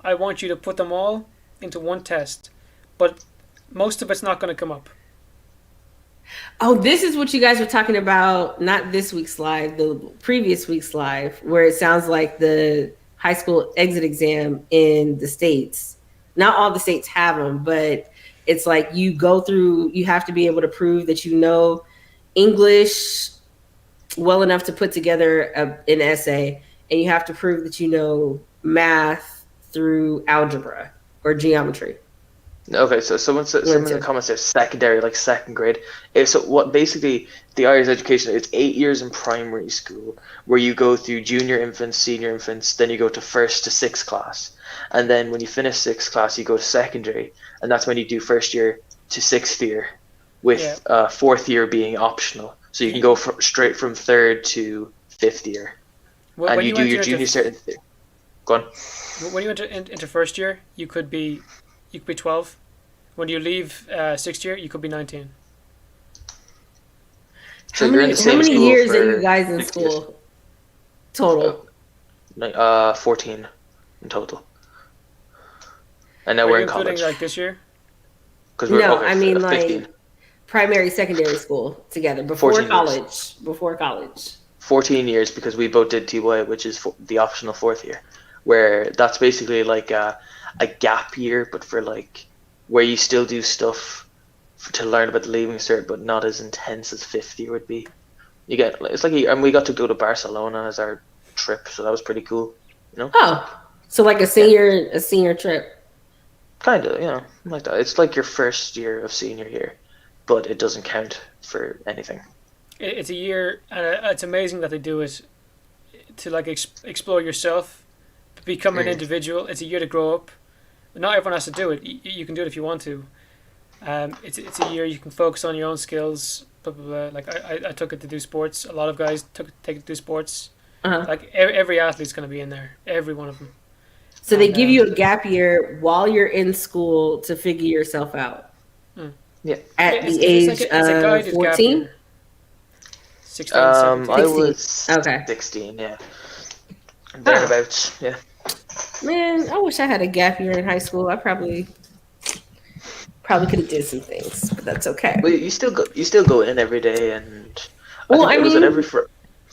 I want you to put them all into one test, but most of it's not going to come up. Oh, this is what you guys were talking about, not this week's live, the previous week's live, where it sounds like the high school exit exam in the States. Not all the states have them, but it's like you have to be able to prove that you know English well enough to put together an essay, and you have to prove that you know math through algebra or geometry. Okay, so someone in the comments says secondary, like second grade. So what basically the Irish education? It's 8 years in primary school where you go through junior infants, senior infants, then you go to first to sixth class, and then when you finish sixth class, you go to secondary, and that's when you do first year to sixth year, Yeah. with fourth year being optional. So you can go straight from third to fifth year, and When you you do enter your into junior cert in third. Go on. when you enter into first year, you could be 12. When you leave sixth year, you could be 19. So How you're in many the how same many school years are you for guys in 6 years. school total? 14 in total. And now Are we're you in including college. like this year? Because we're, No, okay, I mean 15. like primary, secondary school together before 14 years. college. Before college. 14 years because we both did TY, which is the optional fourth year, where that's basically like a gap year, but for like where you still do stuff to learn about the leaving cert, but not as intense as 50 would be. You get it's like and we got to go to Barcelona as our trip, so that was pretty cool. You know? Oh, so like a Yeah, senior trip. kind of. You know, like that. It's like your first year of senior year, but it doesn't count for anything. It's a year, and it's amazing that they do it to like explore yourself, become an individual. It's a year to grow up. Not everyone has to do it. You can do it if you want to. It's a year you can focus on your own skills. Blah, blah, blah. Like I took it to do sports. A lot of guys take it to do sports. Uh-huh. Like every athlete's going to be in there. Every one of them. So they give you a gap year while you're in school to figure yourself out. Yeah. At the It's age a of guided 14? gap year. 16, 17. I 16. was Okay. 16, yeah. Thereabouts, yeah. Man, I wish I had a gap year in high school. I probably could have did some things, but that's okay. Well, you still go in every day, and Well, I think I it was at mean,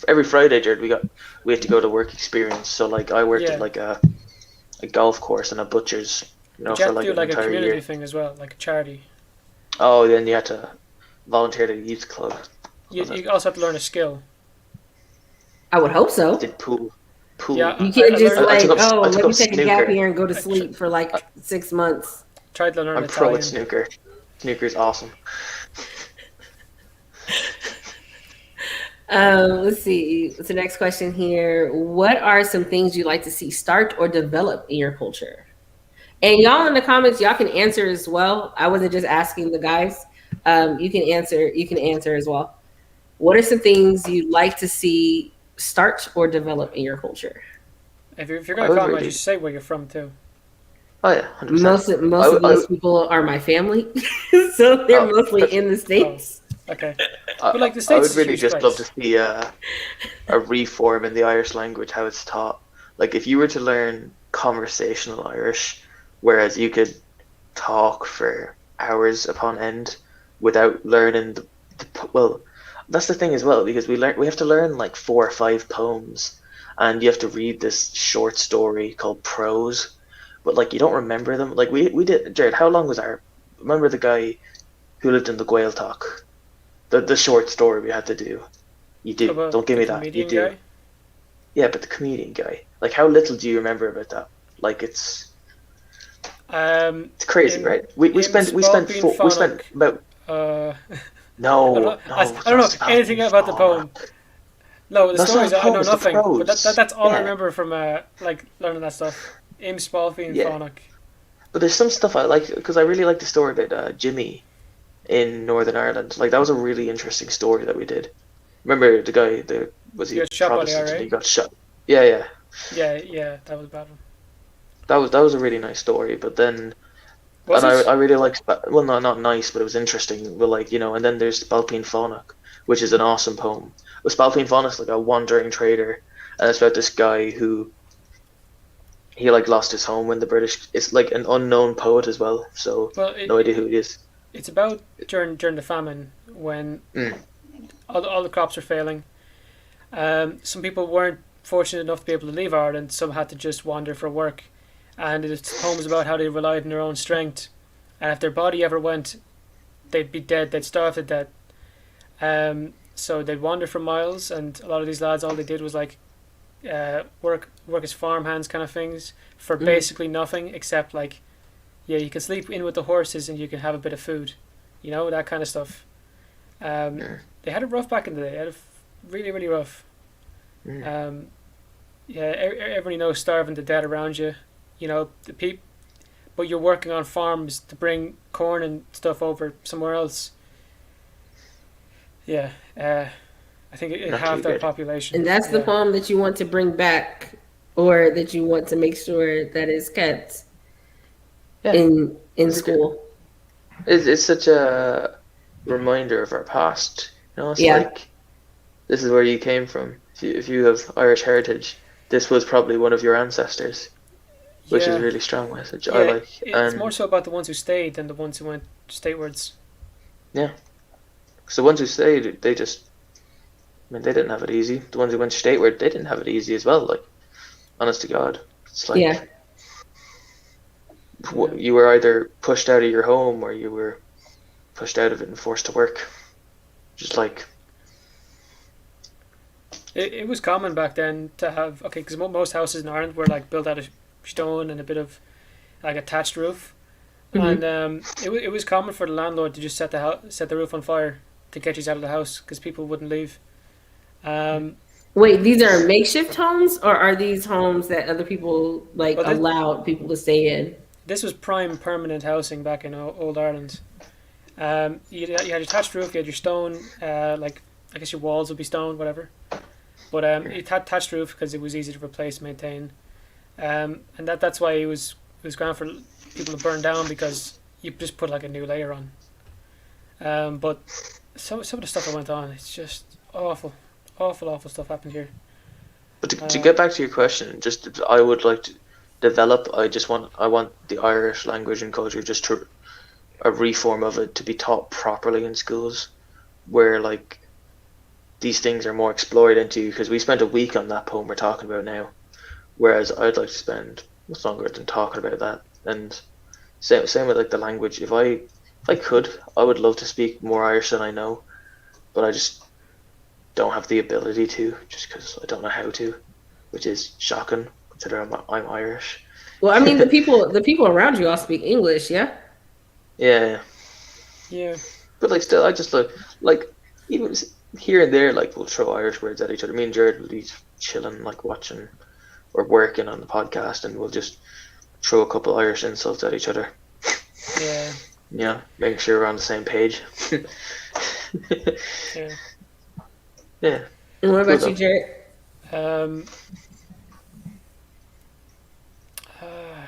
every Friday, Jared. We had to go to work experience. So like I worked at like a golf course and a butcher's, But you for have to like do an like a entire community year. thing as well, like a charity. Oh, then you had to volunteer at a youth club. You also have to learn a skill. I would hope I so. did pool. Yeah, You can't just learned. I like, took up oh, I took let me up take a gap snooker. year and go to I sleep for like 6 months. Tried to learn I'm pro Italian. at snooker. Snooker's awesome. Let's see. What's the next question here? What are some things you'd like to see start or develop in your culture? And y'all in the comments, y'all can answer as well. I wasn't just asking the guys. You can answer. You can answer as well. What are some things you'd like to see start or develop in your culture? If you're going to comment, you should say where you're from too. Oh yeah, 100%. Most of these people are my family, so they're mostly in the States. Okay. But like the I States would really is a huge just place. love to see a reform in the Irish language, how it's taught. Like if you were to learn conversational Irish, whereas you could talk for hours upon end without learning well, that's the thing as well, because we have to learn like 4 or 5 poems, and you have to read this short story called prose, but like you don't remember them. Like we did, Jared. How long was our? Remember the guy who lived in the Gaeltacht? The short story we had to do. You do. About Don't give the me that. You comedian do. guy? Yeah, but the comedian guy. Like, how little do you remember about that? Like, it's crazy, right? We spent about Uh, no. I don't know anything about the poem. No, the That's stories not a I know poem, it's the nothing. But prose. that's all I Yeah. remember from like learning that stuff. Im Spalfie and Yeah. Fánach. But there's some stuff I like, because I really like the story about Jimmy in Northern Ireland. Like, that was a really interesting story that we did. Remember the guy? Was he He got shot by the Protestant and IRA? he got shot? Yeah. Yeah, that was a bad one. That was a really nice story. But then, Was and it? I really like, well, no, not nice, but it was interesting. But like, and then there's Spalpeen Fánach, which is an awesome poem. But Spalpeen Fánach's like a wandering trader, and it's about this guy who he like lost his home when the British. It's like an unknown poet as well, so no idea who he is. It's about during the famine when all the crops are failing. Some people weren't fortunate enough to be able to leave Ireland. Some had to just wander for work, and it's poems about how they relied on their own strength, and if their body ever went, they'd be dead. They'd starve to death. So they'd wander for miles, and a lot of these lads, all they did was like work as farmhands kind of things for basically nothing except like, yeah, you can sleep in with the horses and you can have a bit of food, that kind of stuff. They had it rough back in the day. They had it really, really rough. Everybody knows starving to death around you. But you're working on farms to bring corn and stuff over somewhere else. Yeah, I think it halved their population. And that's the poem that you want to bring back, or that you want to make sure that is kept in school. It's such a reminder of our past. It's like, this is where you came from. If you have Irish heritage, this was probably one of your ancestors, which is a Yeah, really strong message. I yeah. like, It's more and so about the ones who stayed than the ones who went statewards. yeah, because the ones who stayed, they just, I mean, they didn't have it easy. The ones who went stateward, they didn't have it easy as well. Like, honest to God, it's Yeah. like Yeah. you were either pushed out of your home or you were pushed out of it and forced to work. Just like, It was common back then to have because most houses in Ireland were like built out of stone and a bit of like a thatched roof, and Mm-hmm. it was common for the landlord to just set the roof on fire to get you out of the house because people wouldn't leave. Um, Wait, these are makeshift homes, or are these homes that other people like well, allowed people to stay in? this was prime permanent housing back in old Ireland. You had your thatched roof, you had your stone, like I guess your walls would be stone, whatever. But it had thatched roof because it was easy to replace, maintain, and that's why it was grand for people to burn down because you just put like a new layer on. But some of the stuff that went on, it's just awful, awful stuff happened here. but to Uh, get back to your question, just I would like to develop. I want the Irish language and culture just to a reform of it to be taught properly in schools, where like these things are more explored into. Because we spent a week on that poem we're talking about now, whereas I'd like to spend much longer than talking about that. And same with like the language. If I could, I would love to speak more Irish than I know, but I just don't have the ability to, just because I don't know how to, which is shocking considering I'm Irish. Well, I mean, the people around you all speak English, yeah. Yeah, yeah, but like still, I just like even here and there, like we'll throw Irish words at each other. Me and Jared will be chilling, like watching or working on the podcast, and we'll just throw a couple Irish insults at each other. yeah, Yeah, making sure we're on the same page. yeah. Yeah, And what cool about you, though. Jared? Um, uh,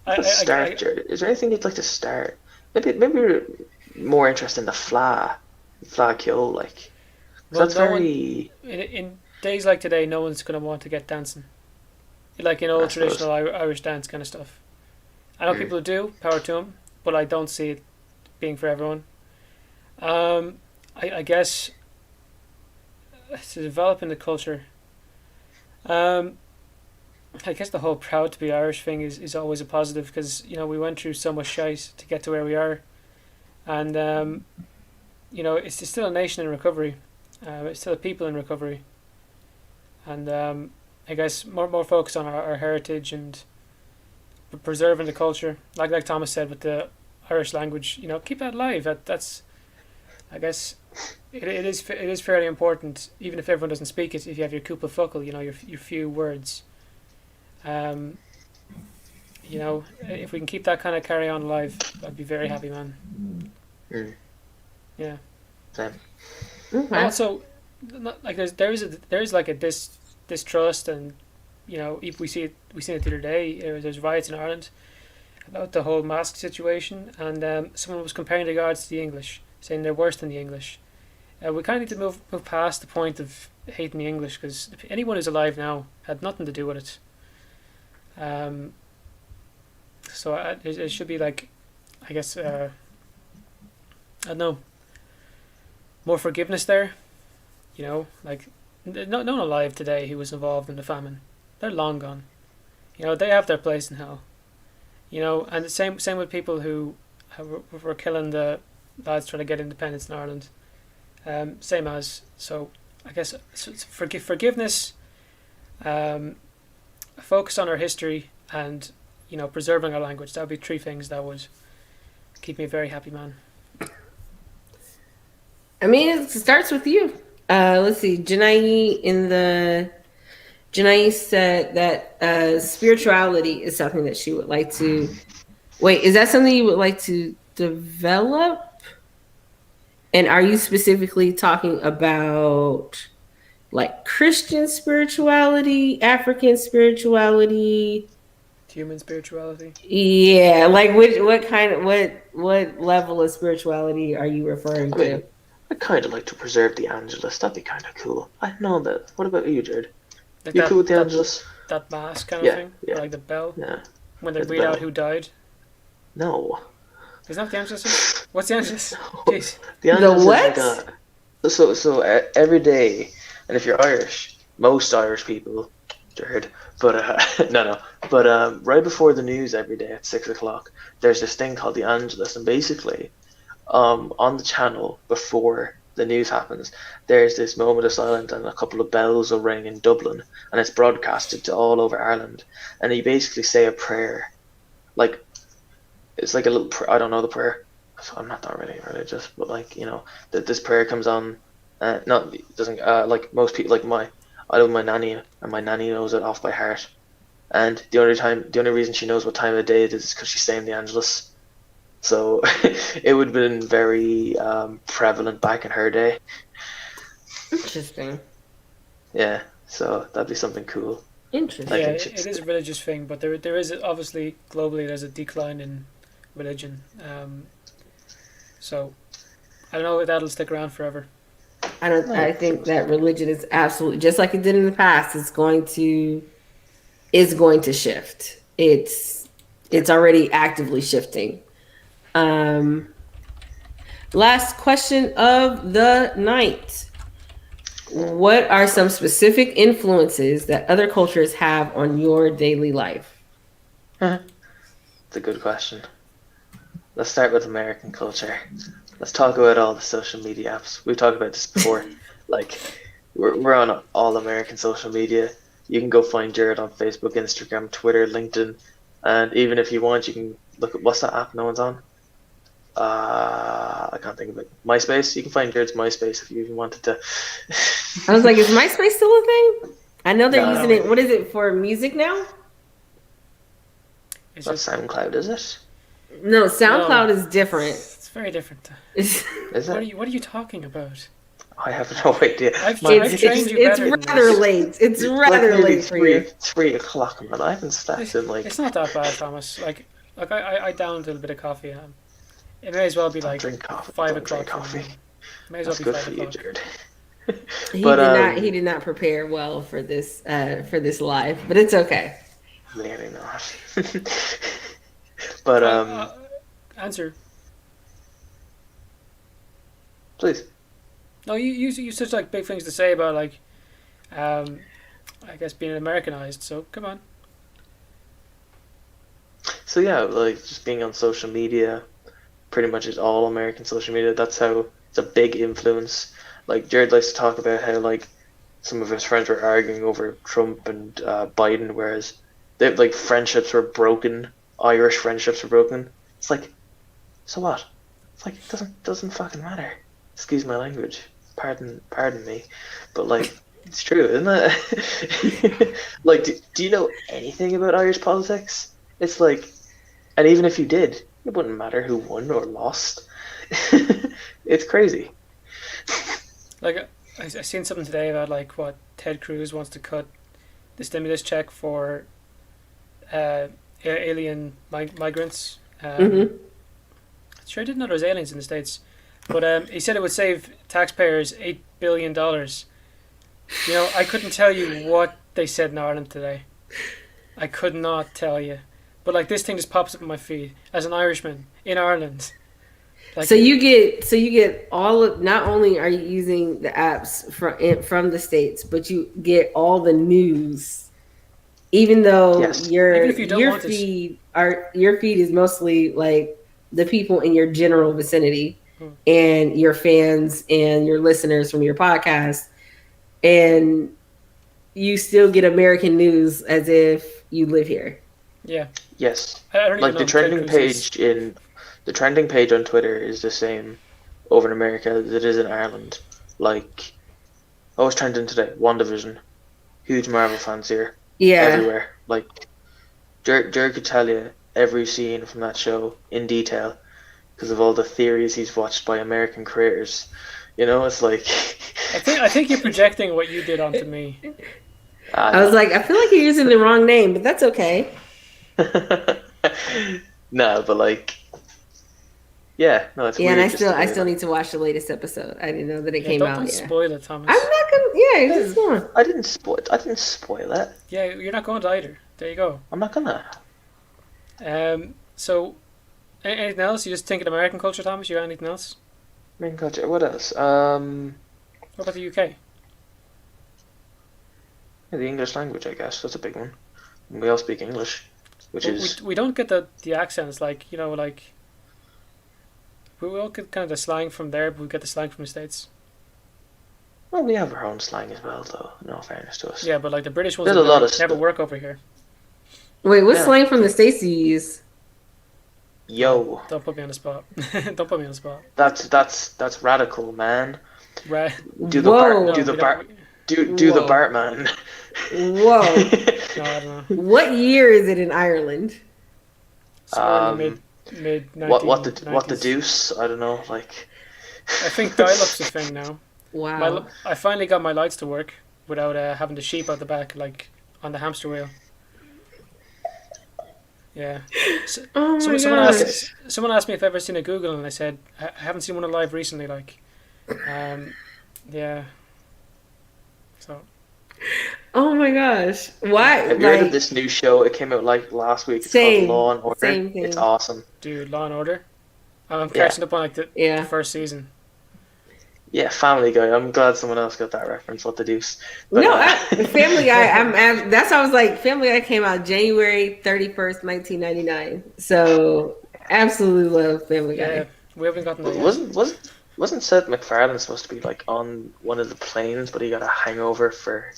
Let's start, Jared. Is there anything you'd like to start? Maybe we're more interested in the fla kill, like. 'Cause well, that's no one very, in days like today, no one's gonna want to get dancing like I old suppose. traditional Irish dance kind of stuff. I know Mm. people who do, power to them, but I don't see it being for everyone. I guess to develop in the culture. Um, I guess the whole proud to be Irish thing is always a positive because we went through so much shite to get to where we are, and it's still a nation in recovery. It's still a people in recovery, and I guess more focus on our heritage and preserving the culture. Like Thomas said with the Irish language, keep that alive. That's I guess it is fairly important, even if everyone doesn't speak it. If you have your cúpla focal, your few words. Um, if we can keep that kind of carry on alive, I'd be very happy, man. Mm. Yeah. Same. And Okay. also, like there is like a distrust, and if we seen it the other day. There's riots in Ireland about the whole mask situation, and someone was comparing the guards to the English, saying they're worse than the English. We kind of need to move past the point of hating the English because anyone who's alive now had nothing to do with it. Um, so it should be like, I guess, I don't know, more forgiveness there. Like no one alive today who was involved in the famine, they're long gone. They have their place in hell. And the same with people who were killing the lads trying to get independence in Ireland. Same as so. I guess it's forgiveness, focus on our history, and preserving our language. That would be three things that would keep me a very happy man. I mean, it starts with you. Let's see. Janai said that spirituality is something that she would like to. Wait, is that something you would like to develop? And are you specifically talking about like Christian spirituality, African spirituality? Human spirituality. Yeah, like what kind of what level of spirituality are you referring I to? mean, I'd kind of like to preserve the Angelus. That'd be kind of cool. I know that. What about you, Jared? Like You cool with the Angelus? That mass kind of thing? Yeah. Or like the bell? Yeah. When they read out who died? No. Isn't that what the Angelus? What's the Angelus? No. Jeez. The The Angelus what? is like a... So every day, and if you're Irish, most Irish people, Jared, but no, but right before the news every day at 6 o'clock, there's this thing called the Angelus, and basically, on the channel before the news happens, there's this moment of silence and a couple of bells will ring in Dublin, and it's broadcasted to all over Ireland, and you basically say a prayer, like it's like a little. I don't know the prayer, so I'm not that really religious, but like that this prayer comes on. Not it doesn't like most people like I know my nanny and my nanny knows it off by heart, and the only reason she knows what time of day it is because she's saying the Angelus. So it would have been very prevalent back in her day. Interesting. Yeah, so that'd be something cool. Interesting. Yeah, it is a religious thing, but there is obviously globally there's a decline in religion. So I don't know if that'll stick around forever. I think that religion is absolutely just like it did in the past. It's going to shift. It's already actively shifting. Last question of the night. What are some specific influences that other cultures have on your daily life? It's a good question. Let's start with American culture. Let's talk about all the social media apps. We've talked about this before. Like, we're on all American social media. You can go find Jared on Facebook, Instagram, Twitter, LinkedIn, and even if you want, you can look at what's that app no one's on? I can't think of it. MySpace. You can find Jared's MySpace if you even wanted to. I was like, is MySpace still a thing? I know they're using it. No. What is it for music now? It's not SoundCloud, is it? No, SoundCloud is different. It's very different. Is it? What are you talking about? I have no idea. I've trained you better than rather this. late. It's rather late for you. 3 o'clock, man. I haven't slept in like. It's not that bad, Thomas. Like I downed a little bit of coffee. It may as well be like drink coffee. 5 o'clock. Drink coffee. May as well That's be good 5 for o'clock. you, Jared. He did not prepare well for this live, but it's okay. Clearly not. But answer. Please. No, you such like big things to say about like, I guess being Americanized. So come on. So yeah, like just being on social media, pretty much is all American social media. That's how it's a big influence. Like Jared likes to talk about how like some of his friends were arguing over Trump and Biden, whereas they like friendships were broken. Irish friendships were broken. It's like, so what? It's like it doesn't fucking matter. Excuse my language. Pardon me, but like it's true, isn't it? Like, do you know anything about Irish politics? It's like, and even if you did, it wouldn't matter who won or lost. It's crazy. Like I seen something today about like what Ted Cruz wants to cut the stimulus check for alien migrants. Sure, I didn't know there was aliens in the States, but he said it would save taxpayers $8 billion. You know, I couldn't tell you what they said in Ireland today. I could not tell you. But like this thing just pops up in my feed as an Irishman in Ireland. Like, so you get all of, not only are you using the apps from the States, but you get all the news, even though your feed is mostly like the people in your general vicinity and your fans and your listeners from your podcast, and you still get American news as if you live here. Yeah. Yes. I don't like even the trending page on Twitter is the same over in America as it is in Ireland. Like, I was trending today. WandaVision. Huge Marvel fans here. Yeah. Everywhere. Like, Jared could tell you every scene from that show in detail because of all the theories he's watched by American creators. You know, it's like... I think you're projecting what you did onto me. I was like, I feel like you're using the wrong name, but that's okay. No, but like, Yeah, no, it's Yeah, and weird. Just the I way, still like, need to watch the latest episode. I didn't know that it Yeah, came don't out. don't Yeah, spoil it, I'm Thomas. not gonna. Yeah, just one. I didn't spoil. I didn't spoil it. Yeah, you're not going to either. There you go. I'm not gonna. So anything else? You just thinking American culture, Thomas? You got anything else? Main culture. What else? What about the UK? The English language, I guess. That's a big one. We all speak English, which Well, is we don't get the accents, like, you know, like we all get kind of the slang from there, but we get the slang from the States. well, we have our own slang as well, though. In all fairness to us. Yeah, but like the British ones There's would a lot never of work over here. Wait, what Yeah. slang from the States do you use? Yo, Don't put me on the spot. Don't put me on the spot. that's radical, man. Right? Do the Whoa. bar, No, do the we bar, don't. do the Whoa. Bartman. Whoa! No, I don't know. What year is it in Ireland? Somewhere in the mid what the deuce? I don't know. Like, I think dial-up's a thing now. Wow. I finally got my lights to work without having the sheep out the back, like on the hamster wheel. Yeah. So, Oh my someone gosh. asked me if I've ever seen a Google, and I said I haven't seen one alive recently. Like, yeah. So Oh my gosh. Why? have you heard of Like, this new show? It came out like last week. It's Same. called Law and Order. Same thing. It's awesome. dude, Law and Order. I'm Yeah. catching up on like the yeah. first season. Yeah, Family Guy. I'm glad someone else got that reference. What the deuce? But, No, Family Guy. That's how I was like. Family Guy came out January 31st, 1999. So absolutely love Family Guy. Yeah, we haven't gotten there yet. wasn't Seth MacFarlane supposed to be like on one of the planes, but he got a hangover for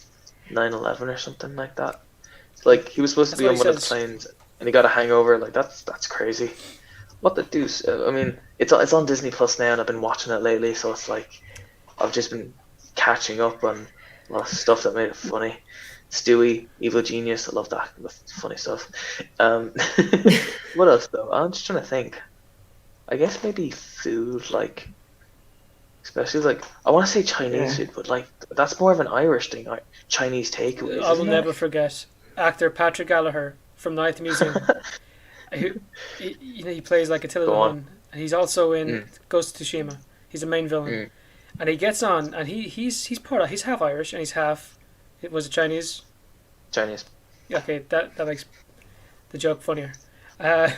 9/11 or something like that? Like he was supposed to That's be what on he one of the says. planes, and he got a hangover. Like that's crazy. What the deuce? I mean, it's on Disney Plus now, and I've been watching it lately, so it's like I've just been catching up on a lot of stuff that made it funny. Stewie, Evil Genius, I love that. That's funny stuff. What else though? I'm just trying to think. I guess maybe food, like especially like I want to say Chinese food, but like that's more of an Irish thing, like Chinese takeaways. I will isn't it? never forget actor Patrick Gallagher from Night at the Museum. He plays like Attila the Go on. Hun, and he's also in Ghost of Tsushima. He's the main villain, and he gets on, and he's half Irish and he's half. Was it Chinese? Chinese. Okay, that makes the joke funnier. And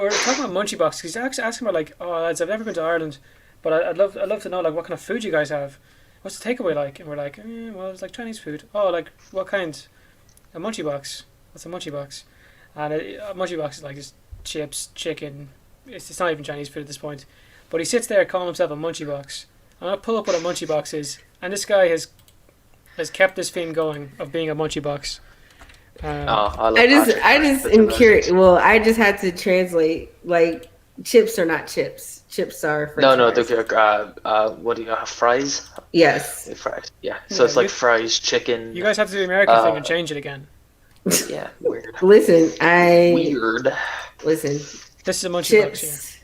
we're talking about Munchie Box. He's asking about like, oh lads, I've never been to Ireland, but I'd love to know like what kind of food you guys have. What's the takeaway like? And we're like, well, it's like Chinese food. Oh, like what kind? A Munchie Box. What's a Munchie Box? And a Munchie Box is like just chips, chicken. It's not even Chinese food at this point. But he sits there calling himself a Munchie Box. I'm gonna pull up what a Munchie Box is, and this guy has kept this theme going of being a Munchie Box. I just am curious. Well, I just had to translate. Like, chips are not chips. Chips are French No, fries. they're what do you have? Fries? Yes. Fries. Yeah. So Yeah, it's like fries, chicken. You guys have to do the American thing and change it again. Yeah, weird. Listen, Weird. listen. This is a Munchie Box here. Chips.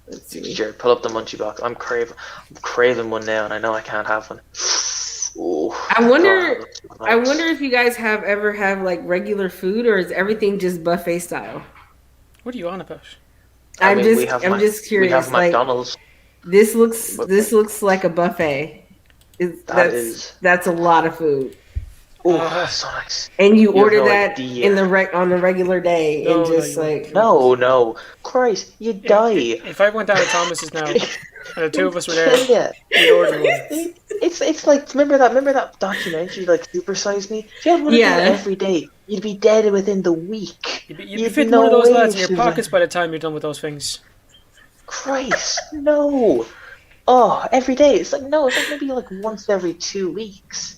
Let's see. Jared, pull up the Munchie Box. I'm craving one now, and I know I can't have one. Ooh, I wonder. God, that's I nice. wonder if you guys have ever have like regular food, or is everything just buffet style? What are you on about? I I'm mean, just We curious. have Like, McDonald's. this looks like a buffet. That's a lot of food, Oh, so nice. and you You have order no that idea. in on the regular day, No, and just no, you like No, Christ, you die. If I went down to Thomas's now and the two of us were there, Yeah. we'd order one. It's like remember that documentary like Super Size Me? If you had one of Yeah. them every day, you'd be dead within the week. You'd be You'd fitting no one of those way, lads in your Susan. pockets by the time you're done with those things. Christ, no. Oh, every day. It's like no, it's like maybe like once every 2 weeks.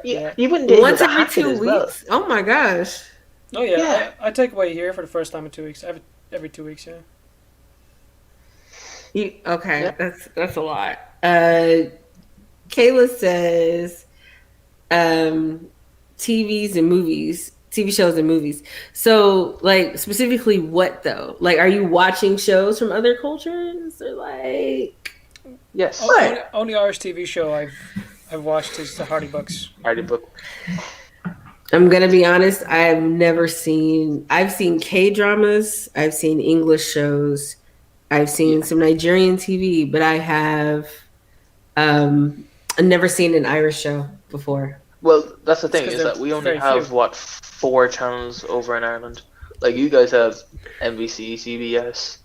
Yeah. You wouldn't be able once to every hack it 2 as well. weeks. Oh my gosh! Oh yeah, Yeah. I take away here for the first time in 2 weeks. Every 2 weeks, yeah. Okay, Yeah. that's a lot. Kayla says, TV shows and movies. So, like, specifically, what though? Like, are you watching shows from other cultures, or like? Yes. What? Only Irish TV show I've watched is the Hardy Bucks. Hardy Book. I'm gonna be honest. I've seen K dramas. I've seen English shows. I've seen Yeah. some Nigerian TV, but I have never seen an Irish show before. Well, that's the It's thing because is that we there's only very have few. what 4 channels over in Ireland. Like you guys have NBC, CBS,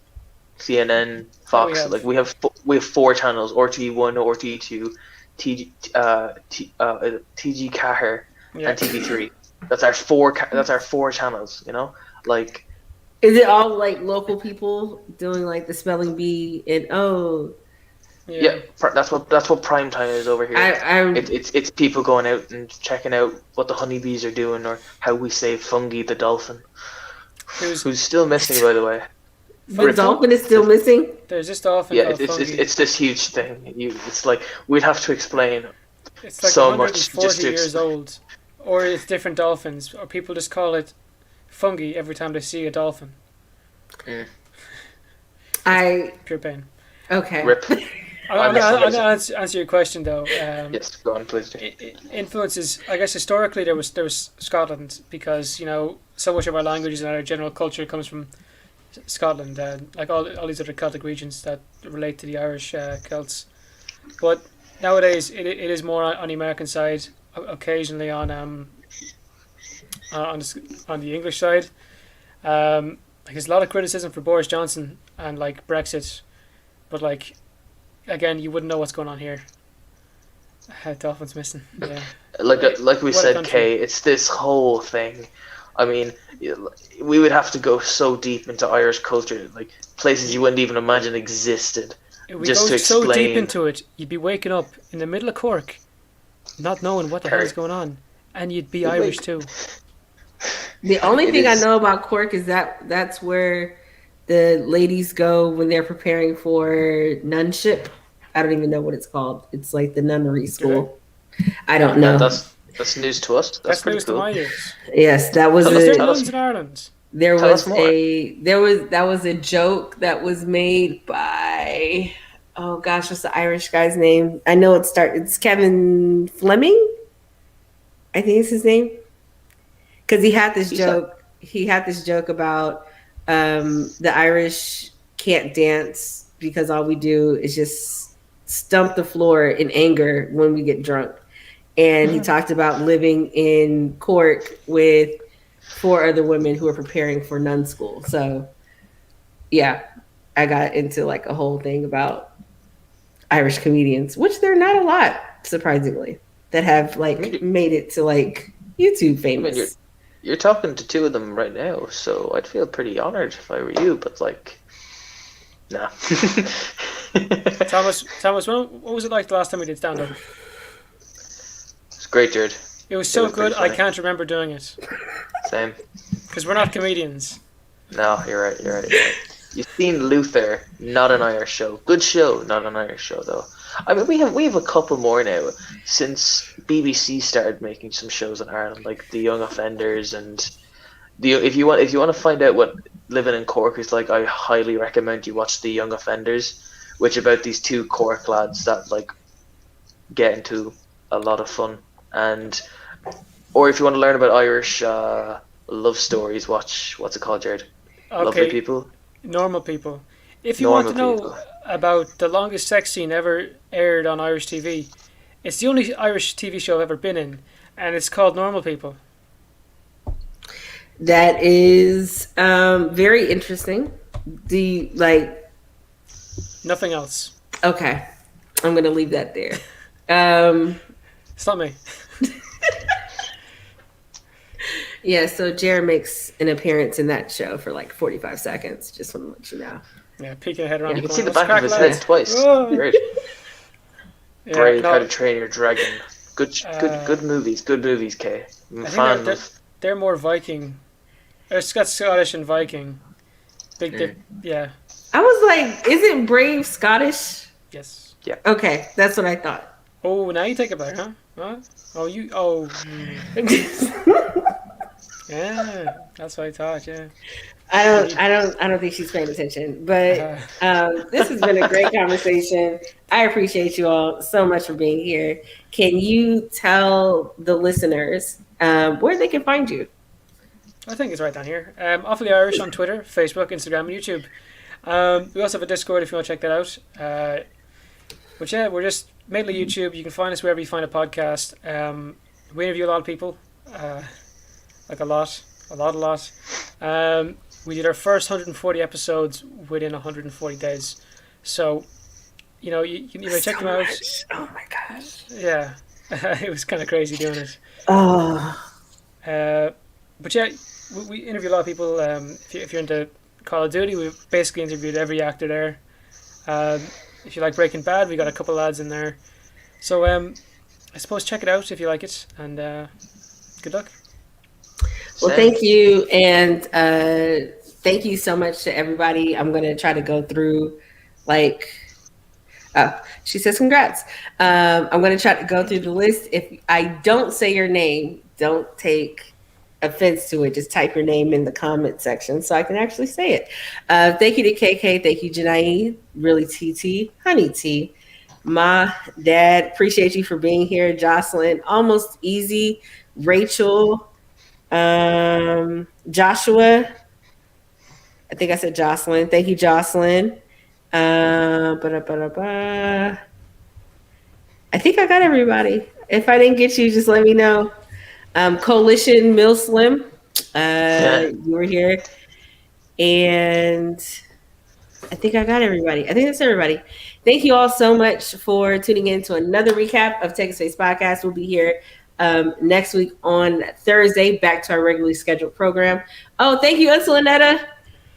CNN, Yeah, we Fox. Like have. we have 4 channels: RT1, RT2, TG Cahir, Yeah. and TV3. That's our 4 channels. You know, like Is it all like local people doing like the spelling bee and oh, yeah, Yeah. that's what prime time is over here. I'm It's people going out and checking out what the honeybees are doing or how we save Fungi the dolphin, Who's who's still missing by the way. the Fungi? Rip. dolphin is still missing. There's this dolphin Yeah, called Fungi. it's this huge thing. It's like we'd have to explain It's like so much just 140 to years explain. old. Or it's different dolphins. Or people just call it fungi every time they see a dolphin. Mm. I Pure pain. okay. Rip. I'm Unless going somebody's to answer your question though. yes, go on, please do. Influences. I guess historically there was Scotland because so much of our languages and our general culture comes from Scotland. Like all these other Celtic regions that relate to the Irish Celts. But nowadays it is more on the American side. Occasionally on the English side. Like there's a lot of criticism for Boris Johnson and like Brexit, but like again you wouldn't know what's going on here. Dolphins missing. Yeah. Like we What a said, country. Kay, it's this whole thing. I mean, we would have to go so deep into Irish culture, like places you wouldn't even imagine existed, If we just go to so deep explain. into it, you'd be waking up in the middle of Cork, not knowing what the hell Kerry. is going on, and you'd be It Irish make- too. The only It thing I is. know about Cork is that that's where the ladies go when they're preparing for nunship. I don't even know what it's called. It's like the nunnery Do they? school. I don't That, know. that's news to us. That's That's pretty news to my cool. ears. Yes, that was Tell Is us, there a tell us, nuns in Ireland? there tell us was more. a that was a joke that was made by oh gosh, what's the Irish guy's name? I know it's Kevin Fleming. I think it's his name. Because He said, he had this joke about the Irish can't dance because all we do is just stump the floor in anger when we get drunk. And he talked about living in Cork with 4 other women who are preparing for nun school. So yeah, I got into like a whole thing about Irish comedians, which there are not a lot, surprisingly, that have I mean, like made it to like YouTube I mean, famous. you're talking to 2 of them right now, so I'd feel pretty honored if I were you. But like, nah. Thomas, what was it like the last time we did stand up? It's great, Jared. It was It so was pretty good, I funny. can't remember doing it Same. because we're not comedians. No, you're right. You're right. You're right. You've seen Luther, not an Irish show. Good show, not an Irish show though. I mean, we have a couple more now since BBC started making some shows in Ireland, like The Young Offenders and if you want to find out what living in Cork is like, I highly recommend you watch The Young Offenders, which about these 2 Cork lads that like get into a lot of fun, and or if you want to learn about Irish love stories, watch what's it called, Jared? Lovely Okay, People. normal people. If you want Normal to know People. about the longest sex scene ever aired on Irish TV, it's the only Irish TV show I've ever been in, and it's called Normal People. That is very interesting. The like Nothing else. okay, I'm gonna leave that there. Um, It's not me. yeah, so Jared makes an appearance in that show for like 45 seconds. Just want to let you know. Yeah, peeking head around You the can see corner. the What's back of crack, his head lads? twice. Whoa. Great. Yeah, Brave, How no, to Train Your Dragon. Good movies. Good movies, Kay. I'm I a think fan they're, of. they're more Viking. It's got Scottish and Viking. Yeah, I was like, isn't Brave Scottish? yes. Okay, that's what I thought. Oh, now you take it back, huh? Huh? Oh, yeah, that's what I thought, yeah. I don't think she's paying attention. But this has been a great conversation. I appreciate you all so much for being here. Can you tell the listeners where they can find you? I think it's right down here. Awfully Irish on Twitter, Facebook, Instagram, and YouTube. We also have a Discord if you want to check that out. But yeah, we're just mainly YouTube. You can find us wherever you find a podcast. We interview a lot of people, like a lot. We did our first 140 episodes within 140 days. So, you may check them out. Oh my gosh. Yeah, it was kind of crazy doing it. Oh. But yeah, we interview a lot of people. If you're into Call of Duty, we've basically interviewed every actor there. If you like Breaking Bad, we got a couple lads in there. So I suppose check it out if you like it, and good luck. Well, thank you, and thank you so much to everybody. I'm going to try to go through, she says congrats. I'm going to try to go through the list. If I don't say your name, don't take offense to it. Just type your name in the comment section so I can actually say it. Thank you to KK. Thank you, Janae. Really, TT. Honey T. Ma, Dad. Appreciate you for being here. Jocelyn. Almost Easy. Rachel. Joshua. I think I said Jocelyn. Thank you, Jocelyn. I think I got everybody. If I didn't get you, just let me know. Coalition Mill Slim, you were here, and I think I got everybody. I think that's everybody. Thank you all so much for tuning in to another recap of Take a Space Podcast. We'll be here next week on Thursday, back to our regularly scheduled program. Oh, thank you, Unsalanetta.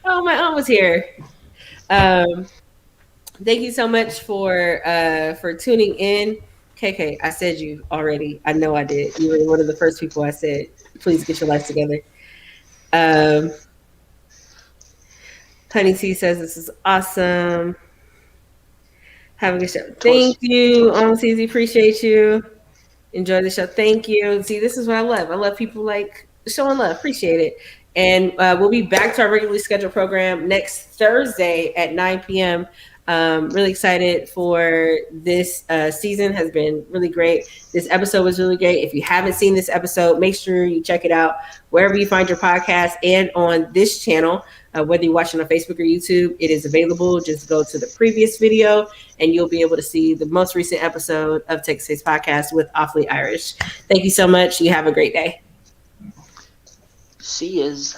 Oh, my aunt was here. Thank you so much for tuning in. KK, I said you already. I know I did. You were one of the first people I said, please get your life together. Honey C says this is awesome. Have a good show. Thank you. Almost Easy, appreciate you. Enjoy the show. Thank you. See, this is what I love. I love people like showing love. Appreciate it. And we'll be back to our regularly scheduled program next Thursday at 9 p.m. Really excited for this season. Has been really great. This episode was really great. If you haven't seen this episode, make sure you check it out wherever you find your podcast and on this channel. Whether you're watching on Facebook or YouTube, it is available. Just go to the previous video and you'll be able to see the most recent episode of Take a Space Podcast with Awfully Irish. Thank you so much. You have a great day. See yous.